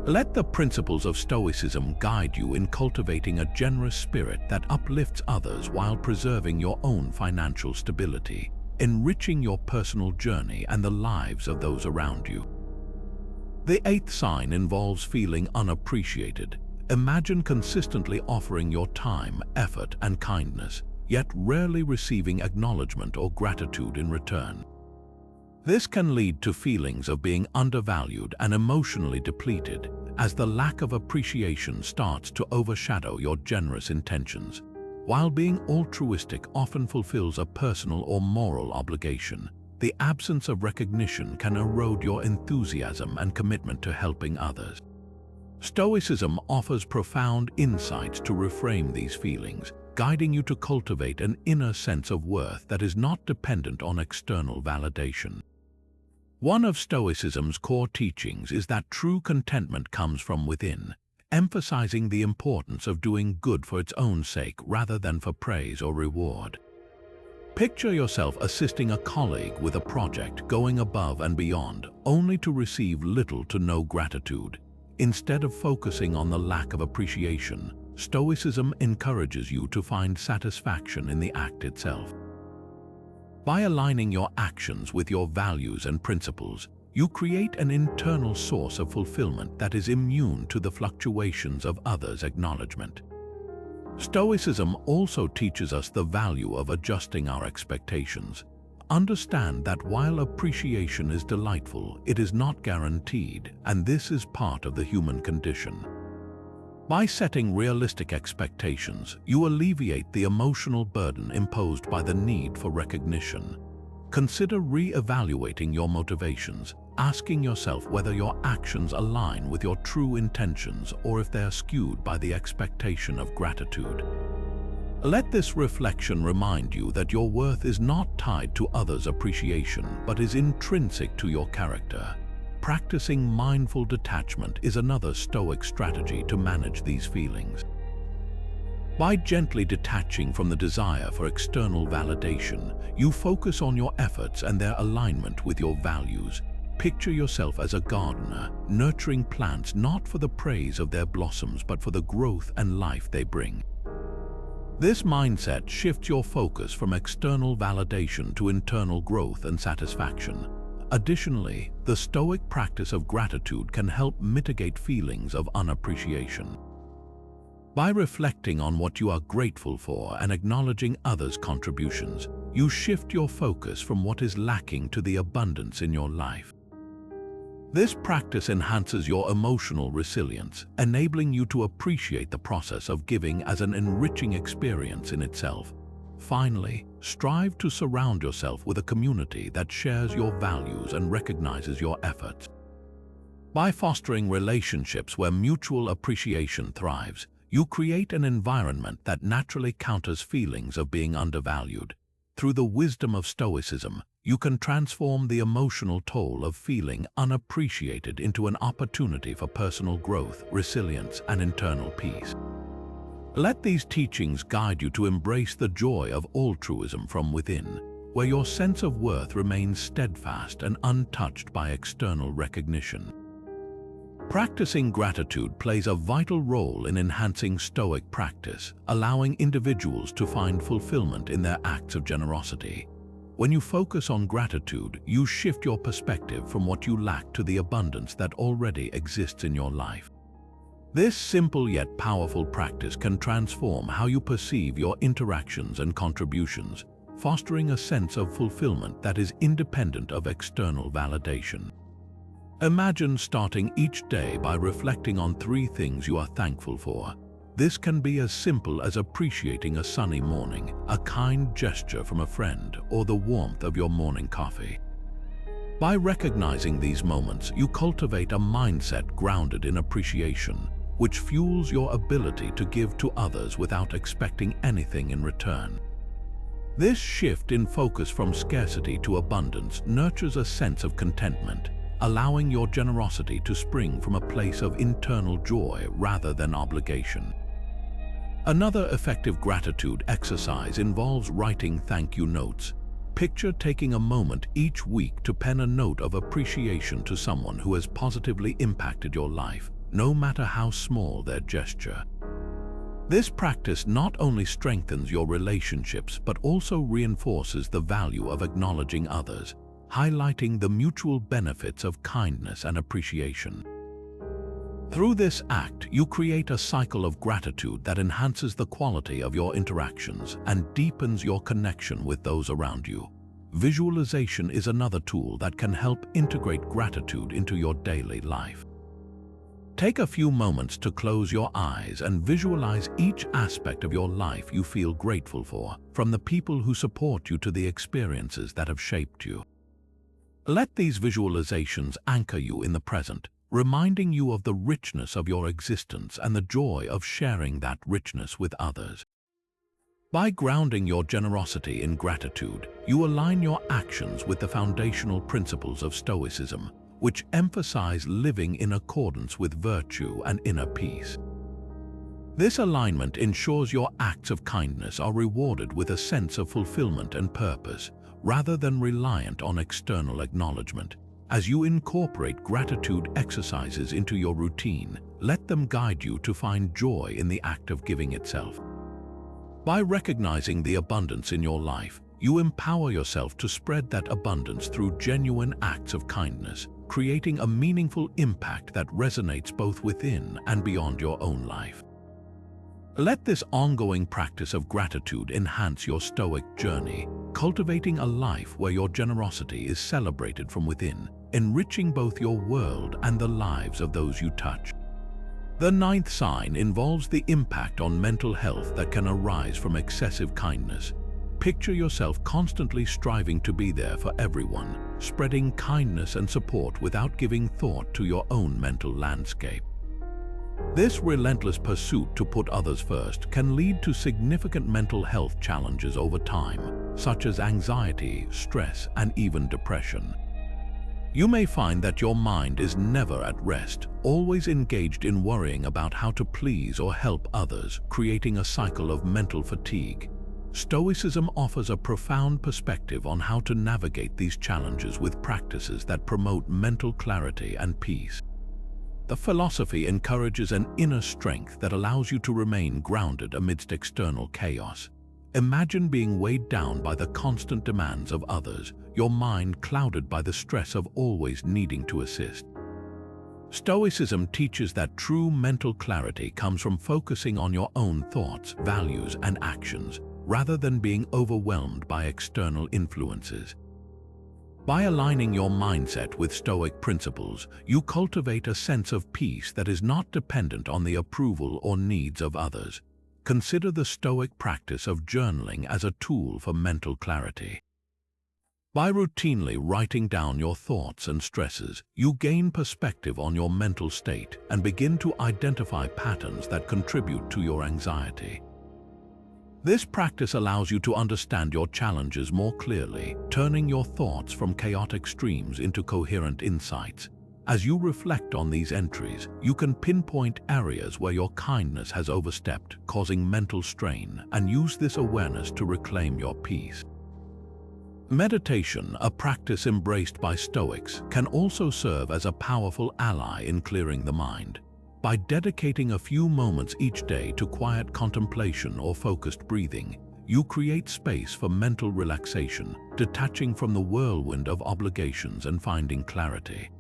Speaker 1: Let the principles of Stoicism guide you in cultivating a generous spirit that uplifts others while preserving your own financial stability, enriching your personal journey and the lives of those around you. The eighth sign involves feeling unappreciated. Imagine consistently offering your time, effort, and kindness, yet rarely receiving acknowledgement or gratitude in return. This can lead to feelings of being undervalued and emotionally depleted, as the lack of appreciation starts to overshadow your generous intentions. While being altruistic often fulfills a personal or moral obligation, the absence of recognition can erode your enthusiasm and commitment to helping others. Stoicism offers profound insights to reframe these feelings, guiding you to cultivate an inner sense of worth that is not dependent on external validation. One of Stoicism's core teachings is that true contentment comes from within, emphasizing the importance of doing good for its own sake rather than for praise or reward. Picture yourself assisting a colleague with a project, going above and beyond, only to receive little to no gratitude. Instead of focusing on the lack of appreciation, Stoicism encourages you to find satisfaction in the act itself. By aligning your actions with your values and principles, you create an internal source of fulfillment that is immune to the fluctuations of others' acknowledgement. Stoicism also teaches us the value of adjusting our expectations. Understand that while appreciation is delightful, it is not guaranteed, and this is part of the human condition. By setting realistic expectations, you alleviate the emotional burden imposed by the need for recognition. Consider re-evaluating your motivations, asking yourself whether your actions align with your true intentions or if they are skewed by the expectation of gratitude. Let this reflection remind you that your worth is not tied to others' appreciation, but is intrinsic to your character. Practicing mindful detachment is another Stoic strategy to manage these feelings. By gently detaching from the desire for external validation, you focus on your efforts and their alignment with your values. Picture yourself as a gardener, nurturing plants not for the praise of their blossoms but for the growth and life they bring. This mindset shifts your focus from external validation to internal growth and satisfaction. Additionally, the Stoic practice of gratitude can help mitigate feelings of unappreciation. By reflecting on what you are grateful for and acknowledging others' contributions, you shift your focus from what is lacking to the abundance in your life. This practice enhances your emotional resilience, enabling you to appreciate the process of giving as an enriching experience in itself. Finally, strive to surround yourself with a community that shares your values and recognizes your efforts. By fostering relationships where mutual appreciation thrives, you create an environment that naturally counters feelings of being undervalued. Through the wisdom of Stoicism, you can transform the emotional toll of feeling unappreciated into an opportunity for personal growth, resilience, and internal peace. Let these teachings guide you to embrace the joy of altruism from within, where your sense of worth remains steadfast and untouched by external recognition. Practicing gratitude plays a vital role in enhancing Stoic practice, allowing individuals to find fulfillment in their acts of generosity. When you focus on gratitude, you shift your perspective from what you lack to the abundance that already exists in your life. This simple yet powerful practice can transform how you perceive your interactions and contributions, fostering a sense of fulfillment that is independent of external validation. Imagine starting each day by reflecting on 3 things you are thankful for. This can be as simple as appreciating a sunny morning, a kind gesture from a friend, or the warmth of your morning coffee. By recognizing these moments, you cultivate a mindset grounded in appreciation, which fuels your ability to give to others without expecting anything in return. This shift in focus from scarcity to abundance nurtures a sense of contentment, allowing your generosity to spring from a place of internal joy rather than obligation. Another effective gratitude exercise involves writing thank you notes. Picture taking a moment each week to pen a note of appreciation to someone who has positively impacted your life, no matter how small their gesture. This practice not only strengthens your relationships but also reinforces the value of acknowledging others, highlighting the mutual benefits of kindness and appreciation. Through this act, you create a cycle of gratitude that enhances the quality of your interactions and deepens your connection with those around you. Visualization is another tool that can help integrate gratitude into your daily life. Take a few moments to close your eyes and visualize each aspect of your life you feel grateful for, from the people who support you to the experiences that have shaped you. Let these visualizations anchor you in the present, reminding you of the richness of your existence and the joy of sharing that richness with others. By grounding your generosity in gratitude, you align your actions with the foundational principles of Stoicism, which emphasize living in accordance with virtue and inner peace. This alignment ensures your acts of kindness are rewarded with a sense of fulfillment and purpose, rather than reliant on external acknowledgement. As you incorporate gratitude exercises into your routine, let them guide you to find joy in the act of giving itself. By recognizing the abundance in your life, you empower yourself to spread that abundance through genuine acts of kindness, creating a meaningful impact that resonates both within and beyond your own life. Let this ongoing practice of gratitude enhance your Stoic journey, cultivating a life where your generosity is celebrated from within, enriching both your world and the lives of those you touch. The ninth sign involves the impact on mental health that can arise from excessive kindness. Picture yourself constantly striving to be there for everyone, spreading kindness and support without giving thought to your own mental landscape. This relentless pursuit to put others first can lead to significant mental health challenges over time, such as anxiety, stress, and even depression. You may find that your mind is never at rest, always engaged in worrying about how to please or help others, creating a cycle of mental fatigue. Stoicism offers a profound perspective on how to navigate these challenges with practices that promote mental clarity and peace. The philosophy encourages an inner strength that allows you to remain grounded amidst external chaos. Imagine being weighed down by the constant demands of others, your mind clouded by the stress of always needing to assist. Stoicism teaches that true mental clarity comes from focusing on your own thoughts, values, and actions, rather than being overwhelmed by external influences. By aligning your mindset with Stoic principles, you cultivate a sense of peace that is not dependent on the approval or needs of others. Consider the Stoic practice of journaling as a tool for mental clarity. By routinely writing down your thoughts and stresses, you gain perspective on your mental state and begin to identify patterns that contribute to your anxiety. This practice allows you to understand your challenges more clearly, turning your thoughts from chaotic streams into coherent insights. As you reflect on these entries, you can pinpoint areas where your kindness has overstepped, causing mental strain, and use this awareness to reclaim your peace. Meditation, a practice embraced by Stoics, can also serve as a powerful ally in clearing the mind. By dedicating a few moments each day to quiet contemplation or focused breathing, you create space for mental relaxation, detaching from the whirlwind of obligations and finding clarity.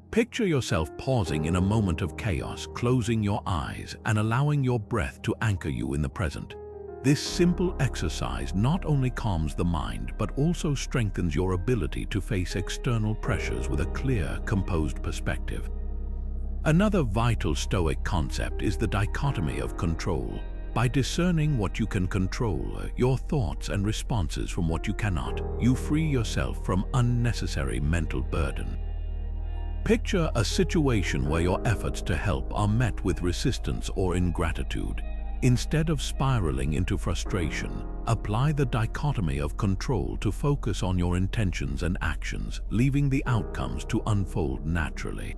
Speaker 1: Picture yourself pausing in a moment of chaos, closing your eyes and allowing your breath to anchor you in the present. This simple exercise not only calms the mind but also strengthens your ability to face external pressures with a clear, composed perspective. Another vital Stoic concept is the dichotomy of control. By discerning what you can control, your thoughts and responses from what you cannot, you free yourself from unnecessary mental burden. Picture a situation where your efforts to help are met with resistance or ingratitude. Instead of spiraling into frustration, apply the dichotomy of control to focus on your intentions and actions, leaving the outcomes to unfold naturally.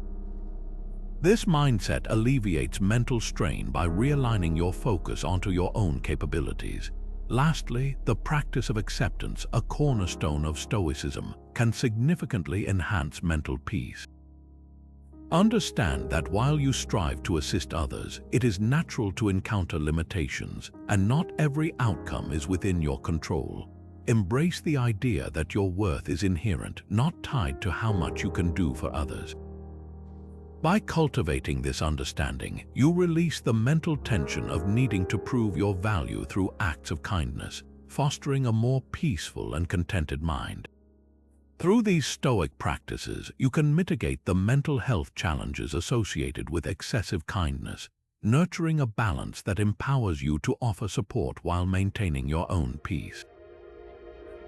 Speaker 1: This mindset alleviates mental strain by realigning your focus onto your own capabilities. Lastly, the practice of acceptance, a cornerstone of Stoicism, can significantly enhance mental peace. Understand that while you strive to assist others, it is natural to encounter limitations, and not every outcome is within your control. Embrace the idea that your worth is inherent, not tied to how much you can do for others. By cultivating this understanding, you release the mental tension of needing to prove your value through acts of kindness, fostering a more peaceful and contented mind. Through these Stoic practices, you can mitigate the mental health challenges associated with excessive kindness, nurturing a balance that empowers you to offer support while maintaining your own peace.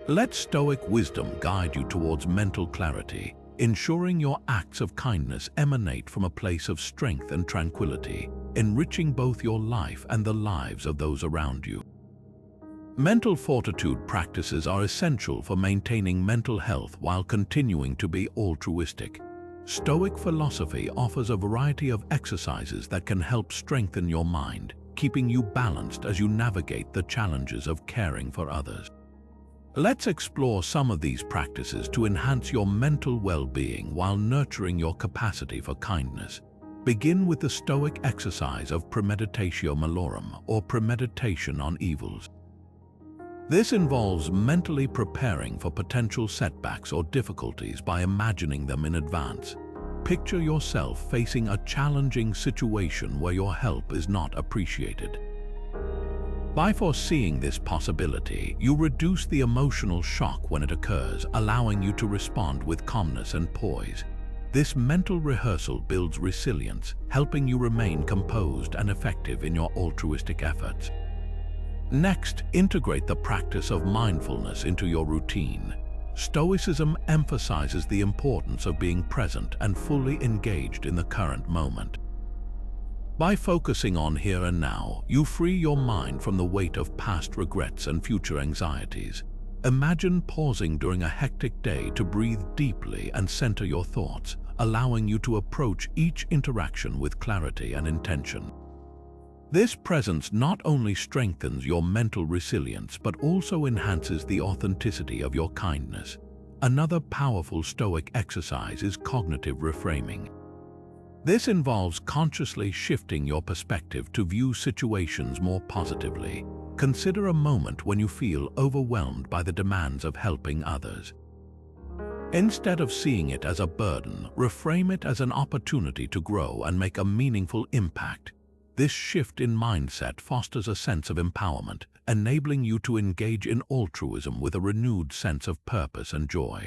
Speaker 1: Let Stoic wisdom guide you towards mental clarity, ensuring your acts of kindness emanate from a place of strength and tranquility, enriching both your life and the lives of those around you. Mental fortitude practices are essential for maintaining mental health while continuing to be altruistic. Stoic philosophy offers a variety of exercises that can help strengthen your mind, keeping you balanced as you navigate the challenges of caring for others. Let's explore some of these practices to enhance your mental well-being while nurturing your capacity for kindness. Begin with the Stoic exercise of premeditatio malorum, or premeditation on evils. This involves mentally preparing for potential setbacks or difficulties by imagining them in advance. Picture yourself facing a challenging situation where your help is not appreciated. By foreseeing this possibility, you reduce the emotional shock when it occurs, allowing you to respond with calmness and poise. This mental rehearsal builds resilience, helping you remain composed and effective in your altruistic efforts. Next, integrate the practice of mindfulness into your routine. Stoicism emphasizes the importance of being present and fully engaged in the current moment. By focusing on here and now, you free your mind from the weight of past regrets and future anxieties. Imagine pausing during a hectic day to breathe deeply and center your thoughts, allowing you to approach each interaction with clarity and intention. This presence not only strengthens your mental resilience but also enhances the authenticity of your kindness. Another powerful Stoic exercise is cognitive reframing. This involves consciously shifting your perspective to view situations more positively. Consider a moment when you feel overwhelmed by the demands of helping others. Instead of seeing it as a burden, reframe it as an opportunity to grow and make a meaningful impact. This shift in mindset fosters a sense of empowerment, enabling you to engage in altruism with a renewed sense of purpose and joy.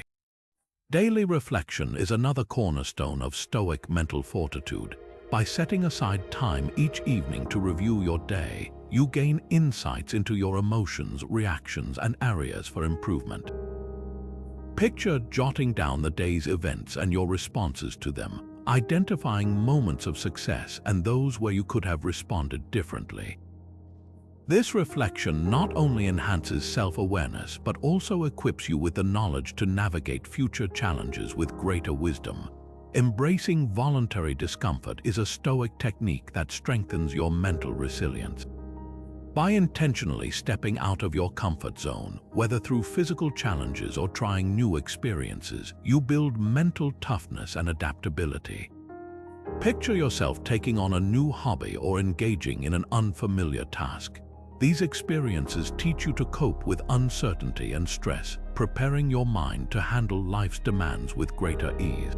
Speaker 1: Daily reflection is another cornerstone of Stoic mental fortitude. By setting aside time each evening to review your day, you gain insights into your emotions, reactions, and areas for improvement. Picture jotting down the day's events and your responses to them, identifying moments of success and those where you could have responded differently. This reflection not only enhances self-awareness but also equips you with the knowledge to navigate future challenges with greater wisdom. Embracing voluntary discomfort is a Stoic technique that strengthens your mental resilience. By intentionally stepping out of your comfort zone, whether through physical challenges or trying new experiences, you build mental toughness and adaptability. Picture yourself taking on a new hobby or engaging in an unfamiliar task. These experiences teach you to cope with uncertainty and stress, preparing your mind to handle life's demands with greater ease.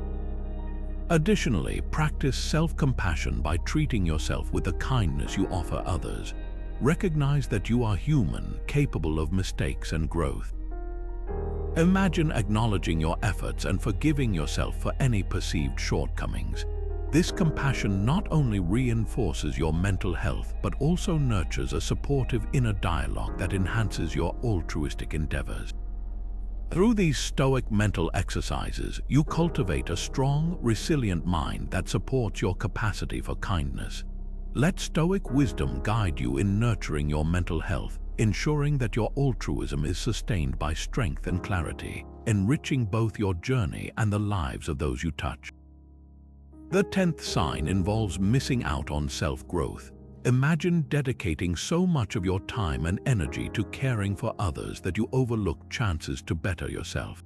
Speaker 1: Additionally, practice self-compassion by treating yourself with the kindness you offer others. Recognize that you are human, capable of mistakes and growth. Imagine acknowledging your efforts and forgiving yourself for any perceived shortcomings. This compassion not only reinforces your mental health but also nurtures a supportive inner dialogue that enhances your altruistic endeavors. Through these Stoic mental exercises, you cultivate a strong, resilient mind that supports your capacity for kindness. Let Stoic wisdom guide you in nurturing your mental health, ensuring that your altruism is sustained by strength and clarity, enriching both your journey and the lives of those you touch. The 10th sign involves missing out on self-growth. Imagine dedicating so much of your time and energy to caring for others that you overlook chances to better yourself.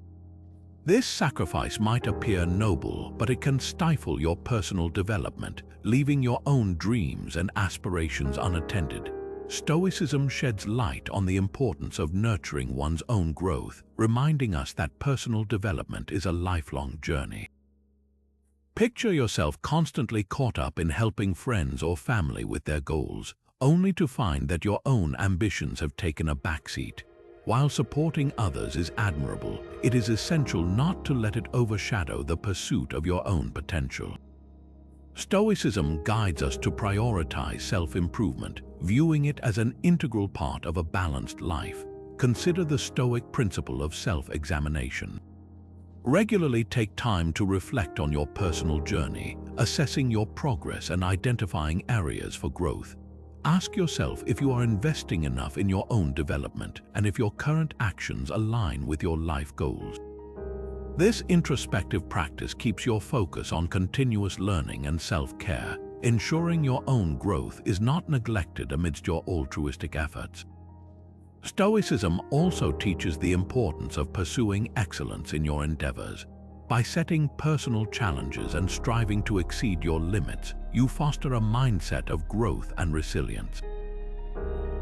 Speaker 1: This sacrifice might appear noble, but it can stifle your personal development, leaving your own dreams and aspirations unattended. Stoicism sheds light on the importance of nurturing one's own growth, reminding us that personal development is a lifelong journey. Picture yourself constantly caught up in helping friends or family with their goals, only to find that your own ambitions have taken a backseat. While supporting others is admirable, it is essential not to let it overshadow the pursuit of your own potential. Stoicism guides us to prioritize self-improvement, viewing it as an integral part of a balanced life. Consider the Stoic principle of self-examination. Regularly take time to reflect on your personal journey, assessing your progress and identifying areas for growth. Ask yourself if you are investing enough in your own development and if your current actions align with your life goals. This introspective practice keeps your focus on continuous learning and self-care, ensuring your own growth is not neglected amidst your altruistic efforts. Stoicism also teaches the importance of pursuing excellence in your endeavors. By setting personal challenges and striving to exceed your limits, you foster a mindset of growth and resilience.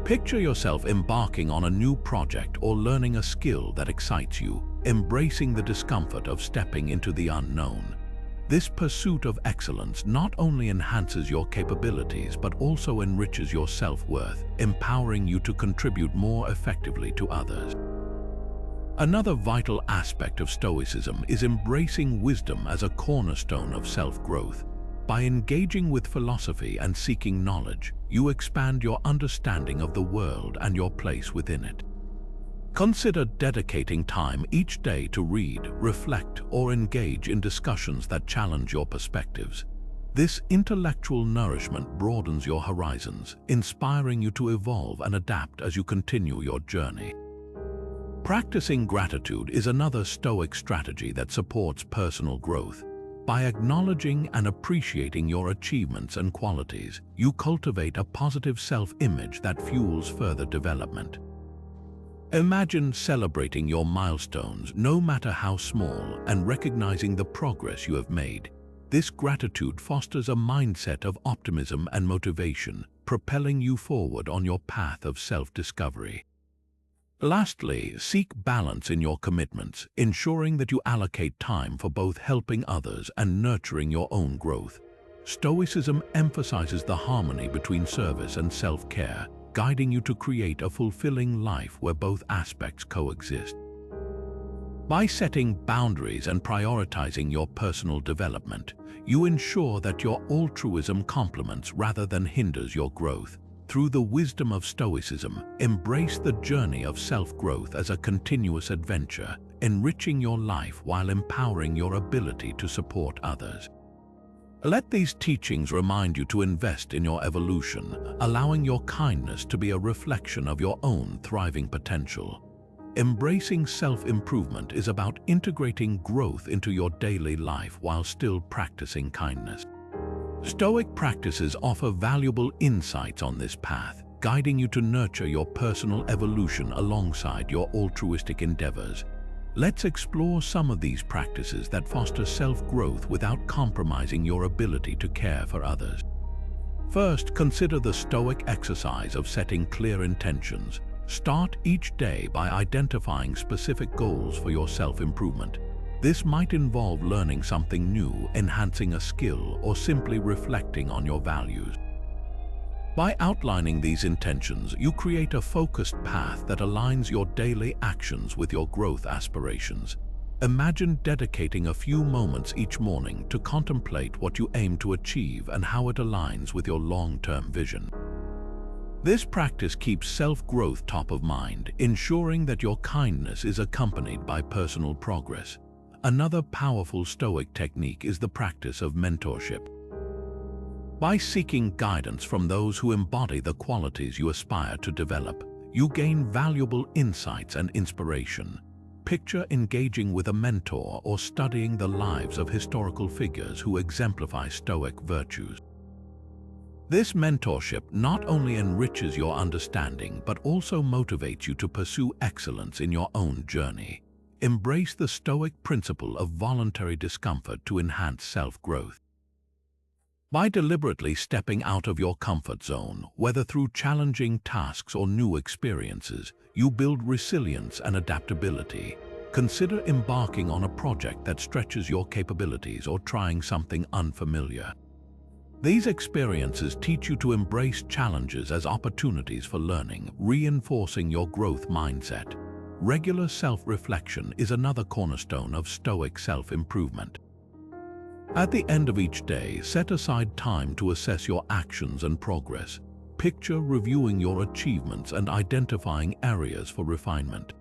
Speaker 1: Picture yourself embarking on a new project or learning a skill that excites you, embracing the discomfort of stepping into the unknown. This pursuit of excellence not only enhances your capabilities but also enriches your self-worth, empowering you to contribute more effectively to others. Another vital aspect of Stoicism is embracing wisdom as a cornerstone of self-growth. By engaging with philosophy and seeking knowledge, you expand your understanding of the world and your place within it. Consider dedicating time each day to read, reflect, or engage in discussions that challenge your perspectives. This intellectual nourishment broadens your horizons, inspiring you to evolve and adapt as you continue your journey. Practicing gratitude is another Stoic strategy that supports personal growth. By acknowledging and appreciating your achievements and qualities, you cultivate a positive self-image that fuels further development. Imagine celebrating your milestones, no matter how small, and recognizing the progress you have made. This gratitude fosters a mindset of optimism and motivation, propelling you forward on your path of self-discovery. Lastly, seek balance in your commitments, ensuring that you allocate time for both helping others and nurturing your own growth. Stoicism emphasizes the harmony between service and self-care, guiding you to create a fulfilling life where both aspects coexist. By setting boundaries and prioritizing your personal development, you ensure that your altruism complements rather than hinders your growth. Through the wisdom of Stoicism, embrace the journey of self-growth as a continuous adventure, enriching your life while empowering your ability to support others. Let these teachings remind you to invest in your evolution, allowing your kindness to be a reflection of your own thriving potential. Embracing self-improvement is about integrating growth into your daily life while still practicing kindness. Stoic practices offer valuable insights on this path, guiding you to nurture your personal evolution alongside your altruistic endeavors. Let's explore some of these practices that foster self-growth without compromising your ability to care for others. First, consider the Stoic exercise of setting clear intentions. Start each day by identifying specific goals for your self-improvement. This might involve learning something new, enhancing a skill, or simply reflecting on your values. By outlining these intentions, you create a focused path that aligns your daily actions with your growth aspirations. Imagine dedicating a few moments each morning to contemplate what you aim to achieve and how it aligns with your long-term vision. This practice keeps self-growth top of mind, ensuring that your kindness is accompanied by personal progress. Another powerful Stoic technique is the practice of mentorship. By seeking guidance from those who embody the qualities you aspire to develop, you gain valuable insights and inspiration. Picture engaging with a mentor or studying the lives of historical figures who exemplify Stoic virtues. This mentorship not only enriches your understanding but also motivates you to pursue excellence in your own journey. Embrace the Stoic principle of voluntary discomfort to enhance self-growth. By deliberately stepping out of your comfort zone, whether through challenging tasks or new experiences, you build resilience and adaptability. consider embarking on a project that stretches your capabilities or trying something unfamiliar. These experiences teach you to embrace challenges as opportunities for learning, reinforcing your growth mindset. Regular self-reflection is another cornerstone of Stoic self-improvement. At the end of each day, set aside time to assess your actions and progress. Picture reviewing your achievements and identifying areas for refinement.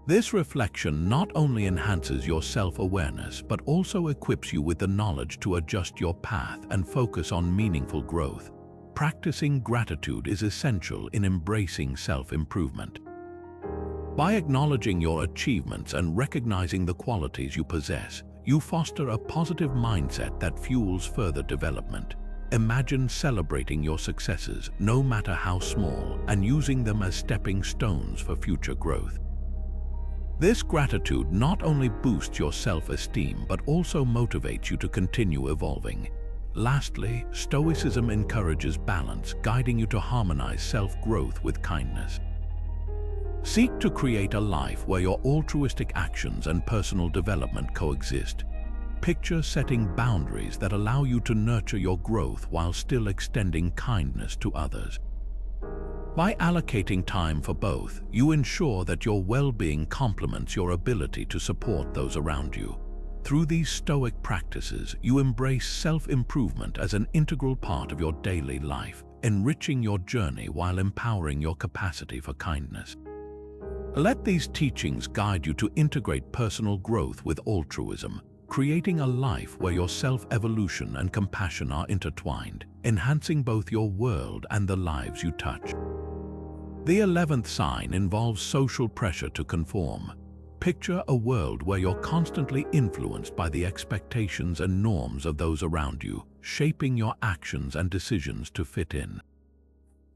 Speaker 1: This reflection not only enhances your self-awareness but also equips you with the knowledge to adjust your path and focus on meaningful growth. Practicing gratitude is essential in embracing self-improvement. By acknowledging your achievements and recognizing the qualities you possess, you foster a positive mindset that fuels further development. Imagine celebrating your successes, no matter how small, and using them as stepping stones for future growth. This gratitude not only boosts your self-esteem but also motivates you to continue evolving. Lastly, Stoicism encourages balance, guiding you to harmonize self-growth with kindness. Seek to create a life where your altruistic actions and personal development coexist. Picture setting boundaries that allow you to nurture your growth while still extending kindness to others. By allocating time for both, you ensure that your well-being complements your ability to support those around you. Through these Stoic practices, you embrace self-improvement as an integral part of your daily life, enriching your journey while empowering your capacity for kindness. Let these teachings guide you to integrate personal growth with altruism, creating a life where your self-evolution and compassion are intertwined, enhancing both your world and the lives you touch. The 11th sign involves social pressure to conform. Picture a world where you're constantly influenced by the expectations and norms of those around you, shaping your actions and decisions to fit in.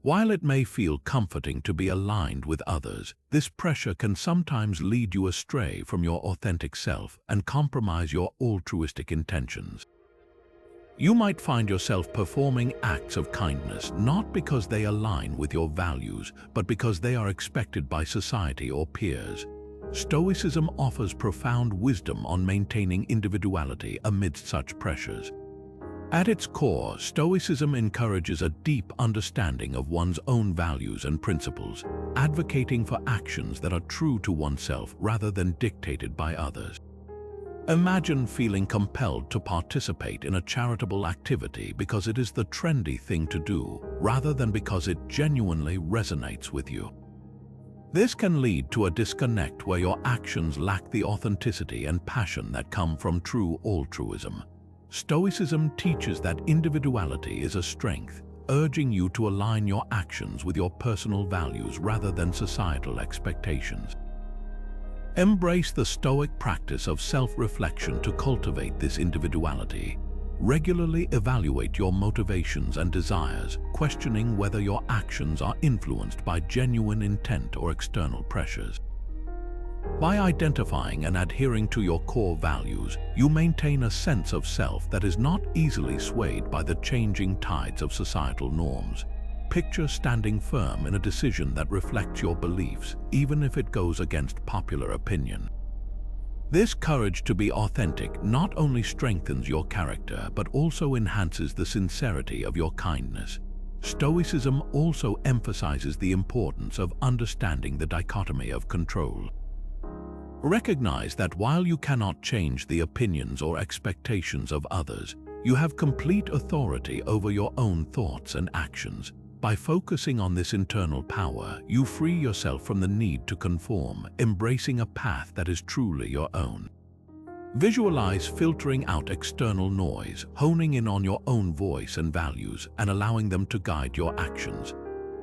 Speaker 1: While it may feel comforting to be aligned with others, this pressure can sometimes lead you astray from your authentic self and compromise your altruistic intentions. You might find yourself performing acts of kindness not because they align with your values, but because they are expected by society or peers. Stoicism offers profound wisdom on maintaining individuality amidst such pressures. At its core, Stoicism encourages a deep understanding of one's own values and principles, advocating for actions that are true to oneself rather than dictated by others. Imagine feeling compelled to participate in a charitable activity because it is the trendy thing to do, rather than because it genuinely resonates with you. This can lead to a disconnect where your actions lack the authenticity and passion that come from true altruism. Stoicism teaches that individuality is a strength, urging you to align your actions with your personal values rather than societal expectations. Embrace the Stoic practice of self-reflection to cultivate this individuality. Regularly evaluate your motivations and desires, questioning whether your actions are influenced by genuine intent or external pressures. By identifying and adhering to your core values, you maintain a sense of self that is not easily swayed by the changing tides of societal norms. Picture standing firm in a decision that reflects your beliefs, even if it goes against popular opinion. This courage to be authentic not only strengthens your character but also enhances the sincerity of your kindness. Stoicism also emphasizes the importance of understanding the dichotomy of control. Recognize that while you cannot change the opinions or expectations of others, you have complete authority over your own thoughts and actions. By focusing on this internal power, you free yourself from the need to conform, embracing a path that is truly your own. Visualize filtering out external noise, honing in on your own voice and values, and allowing them to guide your actions.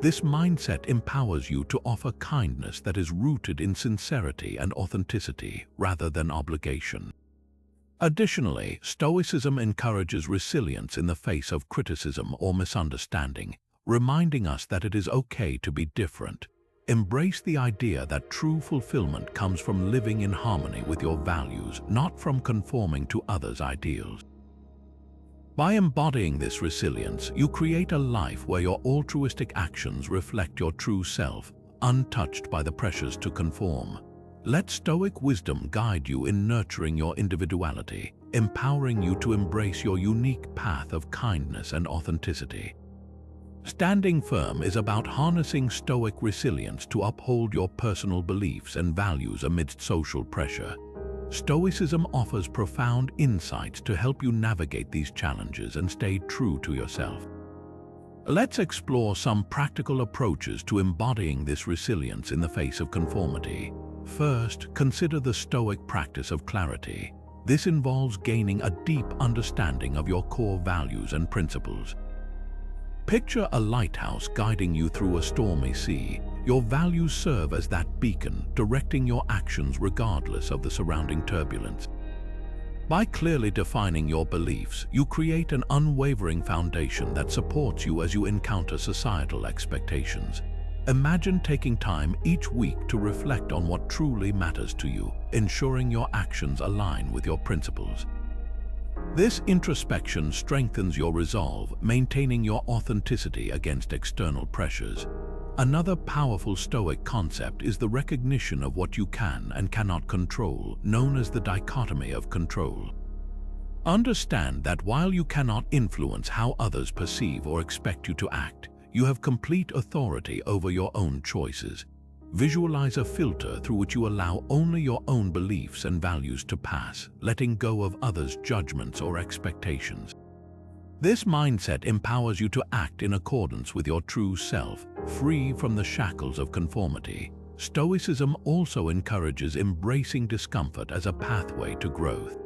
Speaker 1: This mindset empowers you to offer kindness that is rooted in sincerity and authenticity rather than obligation. Additionally, Stoicism encourages resilience in the face of criticism or misunderstanding, reminding us that it is okay to be different. Embrace the idea that true fulfillment comes from living in harmony with your values, not from conforming to others' ideals. By embodying this resilience, you create a life where your altruistic actions reflect your true self, untouched by the pressures to conform. Let Stoic wisdom guide you in nurturing your individuality, empowering you to embrace your unique path of kindness and authenticity. Standing firm is about harnessing Stoic resilience to uphold your personal beliefs and values amidst social pressure. Stoicism offers profound insights to help you navigate these challenges and stay true to yourself. Let's explore some practical approaches to embodying this resilience in the face of conformity. First, consider the Stoic practice of clarity. This involves gaining a deep understanding of your core values and principles. Picture a lighthouse guiding you through a stormy sea. Your values serve as that beacon, directing your actions regardless of the surrounding turbulence. By clearly defining your beliefs, you create an unwavering foundation that supports you as you encounter societal expectations. Imagine taking time each week to reflect on what truly matters to you, ensuring your actions align with your principles. This introspection strengthens your resolve, maintaining your authenticity against external pressures. Another powerful Stoic concept is the recognition of what you can and cannot control, known as the dichotomy of control. Understand that while you cannot influence how others perceive or expect you to act, you have complete authority over your own choices. Visualize a filter through which you allow only your own beliefs and values to pass, letting go of others' judgments or expectations. This mindset empowers you to act in accordance with your true self, free from the shackles of conformity. Stoicism also encourages embracing discomfort as a pathway to growth.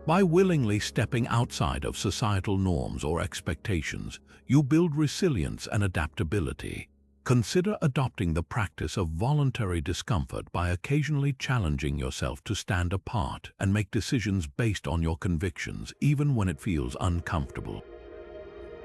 Speaker 1: By willingly stepping outside of societal norms or expectations, you build resilience and adaptability. Consider adopting the practice of voluntary discomfort by occasionally challenging yourself to stand apart and make decisions based on your convictions, even when it feels uncomfortable.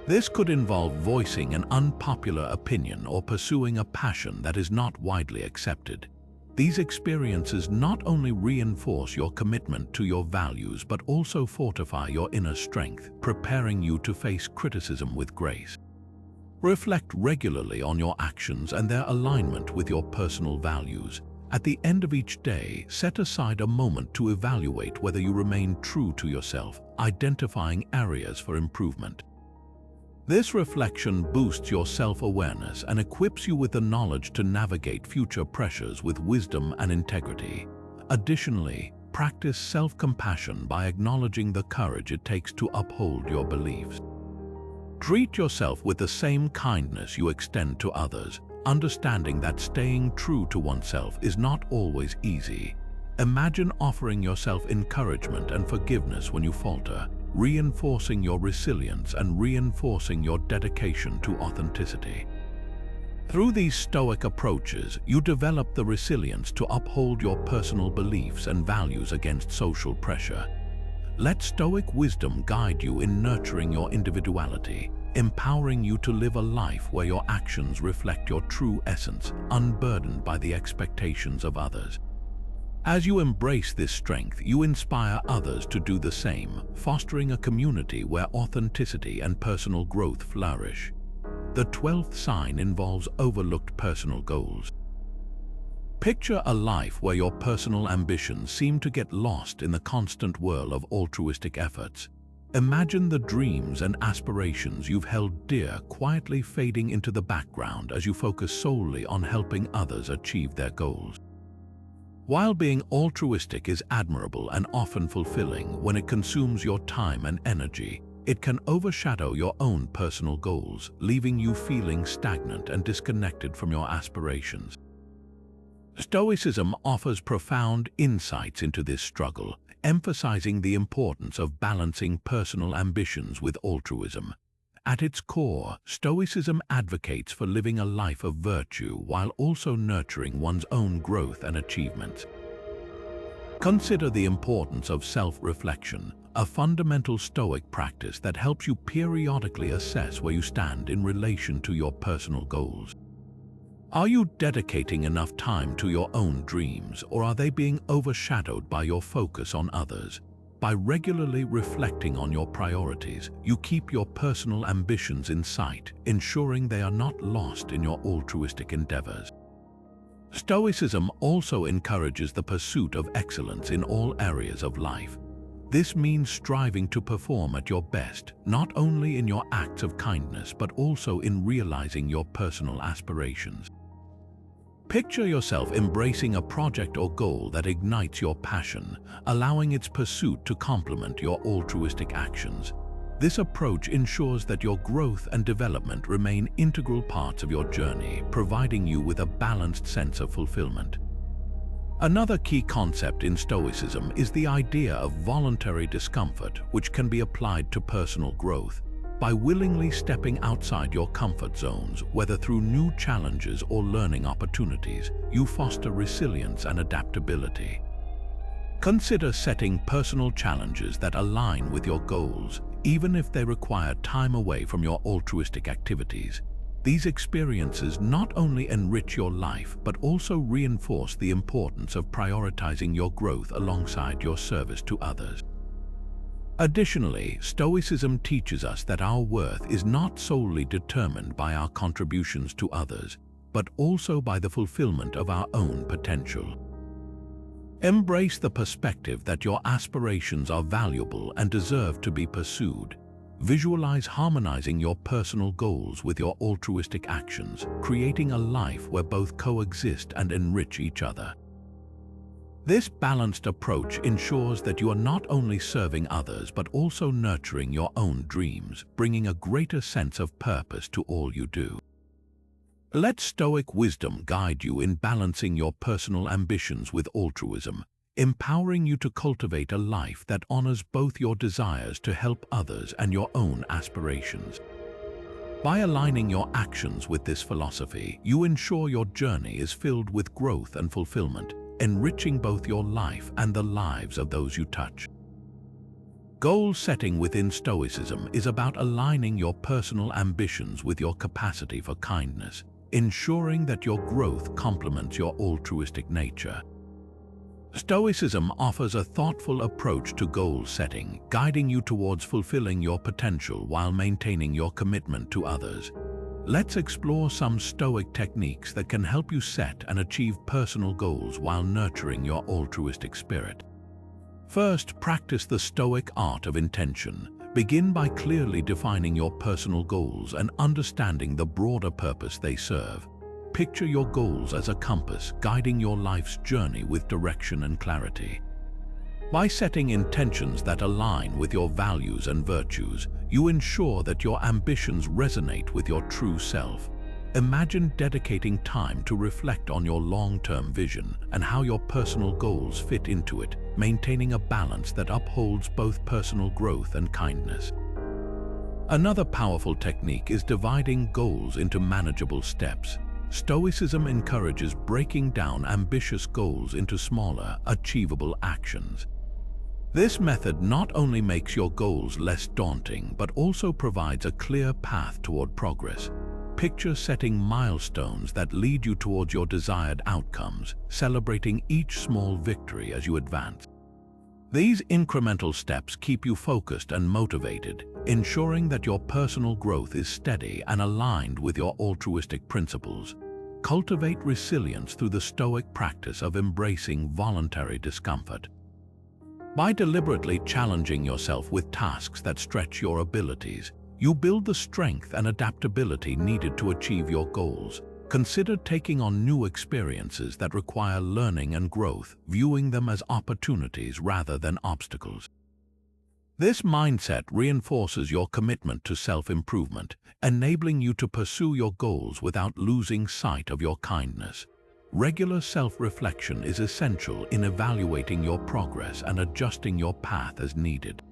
Speaker 1: This could involve voicing an unpopular opinion or pursuing a passion that is not widely accepted. These experiences not only reinforce your commitment to your values but also fortify your inner strength, preparing you to face criticism with grace. Reflect regularly on your actions and their alignment with your personal values. At the end of each day, set aside a moment to evaluate whether you remain true to yourself, identifying areas for improvement. This reflection boosts your self-awareness and equips you with the knowledge to navigate future pressures with wisdom and integrity. Additionally, practice self-compassion by acknowledging the courage it takes to uphold your beliefs. Treat yourself with the same kindness you extend to others, understanding that staying true to oneself is not always easy. Imagine offering yourself encouragement and forgiveness when you falter, reinforcing your resilience and reinforcing your dedication to authenticity. Through these Stoic approaches, you develop the resilience to uphold your personal beliefs and values against social pressure. Let Stoic wisdom guide you in nurturing your individuality, empowering you to live a life where your actions reflect your true essence, unburdened by the expectations of others. As you embrace this strength, you inspire others to do the same, fostering a community where authenticity and personal growth flourish. The 12th sign involves overlooked personal goals. Picture a life where your personal ambitions seem to get lost in the constant whirl of altruistic efforts. Imagine the dreams and aspirations you've held dear quietly fading into the background as you focus solely on helping others achieve their goals. While being altruistic is admirable and often fulfilling when it consumes your time and energy, it can overshadow your own personal goals, leaving you feeling stagnant and disconnected from your aspirations. Stoicism offers profound insights into this struggle, emphasizing the importance of balancing personal ambitions with altruism. At its core, Stoicism advocates for living a life of virtue while also nurturing one's own growth and achievements. Consider the importance of self-reflection, a fundamental Stoic practice that helps you periodically assess where you stand in relation to your personal goals. Are you dedicating enough time to your own dreams, or are they being overshadowed by your focus on others? By regularly reflecting on your priorities, you keep your personal ambitions in sight, ensuring they are not lost in your altruistic endeavors. Stoicism also encourages the pursuit of excellence in all areas of life. This means striving to perform at your best, not only in your acts of kindness but also in realizing your personal aspirations. Picture yourself embracing a project or goal that ignites your passion, allowing its pursuit to complement your altruistic actions. This approach ensures that your growth and development remain integral parts of your journey, providing you with a balanced sense of fulfillment. Another key concept in Stoicism is the idea of voluntary discomfort, which can be applied to personal growth. By willingly stepping outside your comfort zones, whether through new challenges or learning opportunities, you foster resilience and adaptability. Consider setting personal challenges that align with your goals, even if they require time away from your altruistic activities. These experiences not only enrich your life but also reinforce the importance of prioritizing your growth alongside your service to others. Additionally, Stoicism teaches us that our worth is not solely determined by our contributions to others, but also by the fulfillment of our own potential. Embrace the perspective that your aspirations are valuable and deserve to be pursued. Visualize harmonizing your personal goals with your altruistic actions, creating a life where both coexist and enrich each other. This balanced approach ensures that you are not only serving others but also nurturing your own dreams, bringing a greater sense of purpose to all you do. Let Stoic wisdom guide you in balancing your personal ambitions with altruism, empowering you to cultivate a life that honors both your desires to help others and your own aspirations. By aligning your actions with this philosophy, you ensure your journey is filled with growth and fulfillment, enriching both your life and the lives of those you touch. Goal setting within Stoicism is about aligning your personal ambitions with your capacity for kindness, ensuring that your growth complements your altruistic nature. Stoicism offers a thoughtful approach to goal setting, guiding you towards fulfilling your potential while maintaining your commitment to others. Let's explore some Stoic techniques that can help you set and achieve personal goals while nurturing your altruistic spirit. First, practice the Stoic art of intention. Begin by clearly defining your personal goals and understanding the broader purpose they serve. Picture your goals as a compass, guiding your life's journey with direction and clarity. By setting intentions that align with your values and virtues, you ensure that your ambitions resonate with your true self. Imagine dedicating time to reflect on your long-term vision and how your personal goals fit into it, maintaining a balance that upholds both personal growth and kindness. Another powerful technique is dividing goals into manageable steps. Stoicism encourages breaking down ambitious goals into smaller, achievable actions. This method not only makes your goals less daunting, but also provides a clear path toward progress. Picture setting milestones that lead you towards your desired outcomes, celebrating each small victory as you advance. These incremental steps keep you focused and motivated, ensuring that your personal growth is steady and aligned with your altruistic principles. Cultivate resilience through the Stoic practice of embracing voluntary discomfort. By deliberately challenging yourself with tasks that stretch your abilities, you build the strength and adaptability needed to achieve your goals. Consider taking on new experiences that require learning and growth, viewing them as opportunities rather than obstacles. This mindset reinforces your commitment to self-improvement, enabling you to pursue your goals without losing sight of your kindness. Regular self-reflection is essential in evaluating your progress and adjusting your path as needed.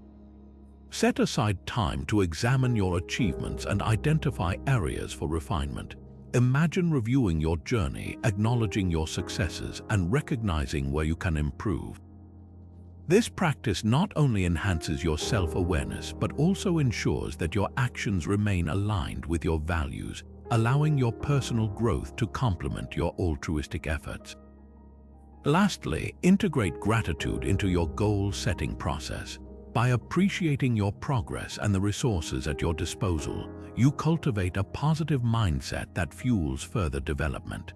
Speaker 1: Set aside time to examine your achievements and identify areas for refinement. Imagine reviewing your journey, acknowledging your successes, and recognizing where you can improve. This practice not only enhances your self-awareness, but also ensures that your actions remain aligned with your values, allowing your personal growth to complement your altruistic efforts. Lastly, integrate gratitude into your goal-setting process. By appreciating your progress and the resources at your disposal, you cultivate a positive mindset that fuels further development.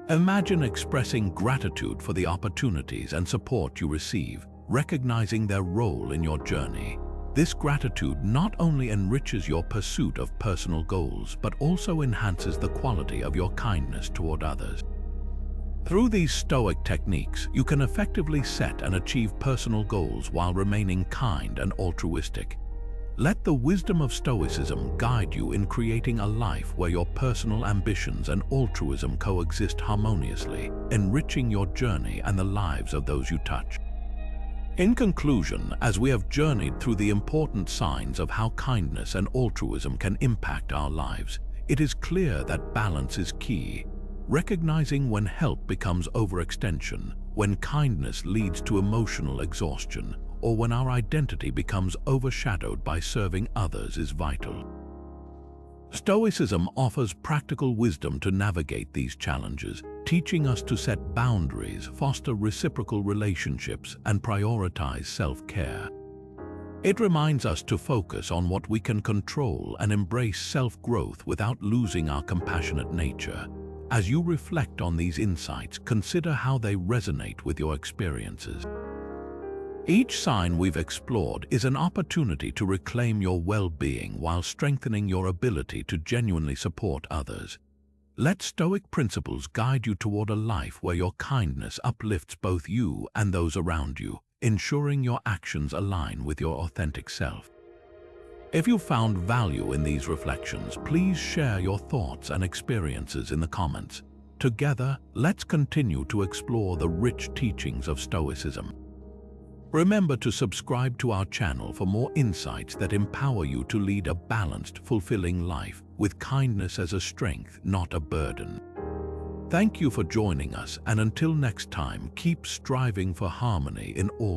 Speaker 1: Imagine expressing gratitude for the opportunities and support you receive, recognizing their role in your journey. This gratitude not only enriches your pursuit of personal goals, but also enhances the quality of your kindness toward others. Through these Stoic techniques, you can effectively set and achieve personal goals while remaining kind and altruistic. Let the wisdom of Stoicism guide you in creating a life where your personal ambitions and altruism coexist harmoniously, enriching your journey and the lives of those you touch. In conclusion, as we have journeyed through the important signs of how kindness and altruism can impact our lives, it is clear that balance is key. Recognizing when help becomes overextension, when kindness leads to emotional exhaustion, or when our identity becomes overshadowed by serving others is vital. Stoicism offers practical wisdom to navigate these challenges, teaching us to set boundaries, foster reciprocal relationships, and prioritize self-care. It reminds us to focus on what we can control and embrace self-growth without losing our compassionate nature. As you reflect on these insights, consider how they resonate with your experiences. Each sign we've explored is an opportunity to reclaim your well-being while strengthening your ability to genuinely support others. Let Stoic principles guide you toward a life where your kindness uplifts both you and those around you, ensuring your actions align with your authentic self. If you found value in these reflections, please share your thoughts and experiences in the comments. Together, let's continue to explore the rich teachings of Stoicism. Remember to subscribe to our channel for more insights that empower you to lead a balanced, fulfilling life with kindness as a strength, not a burden. Thank you for joining us, and until next time, keep striving for harmony in all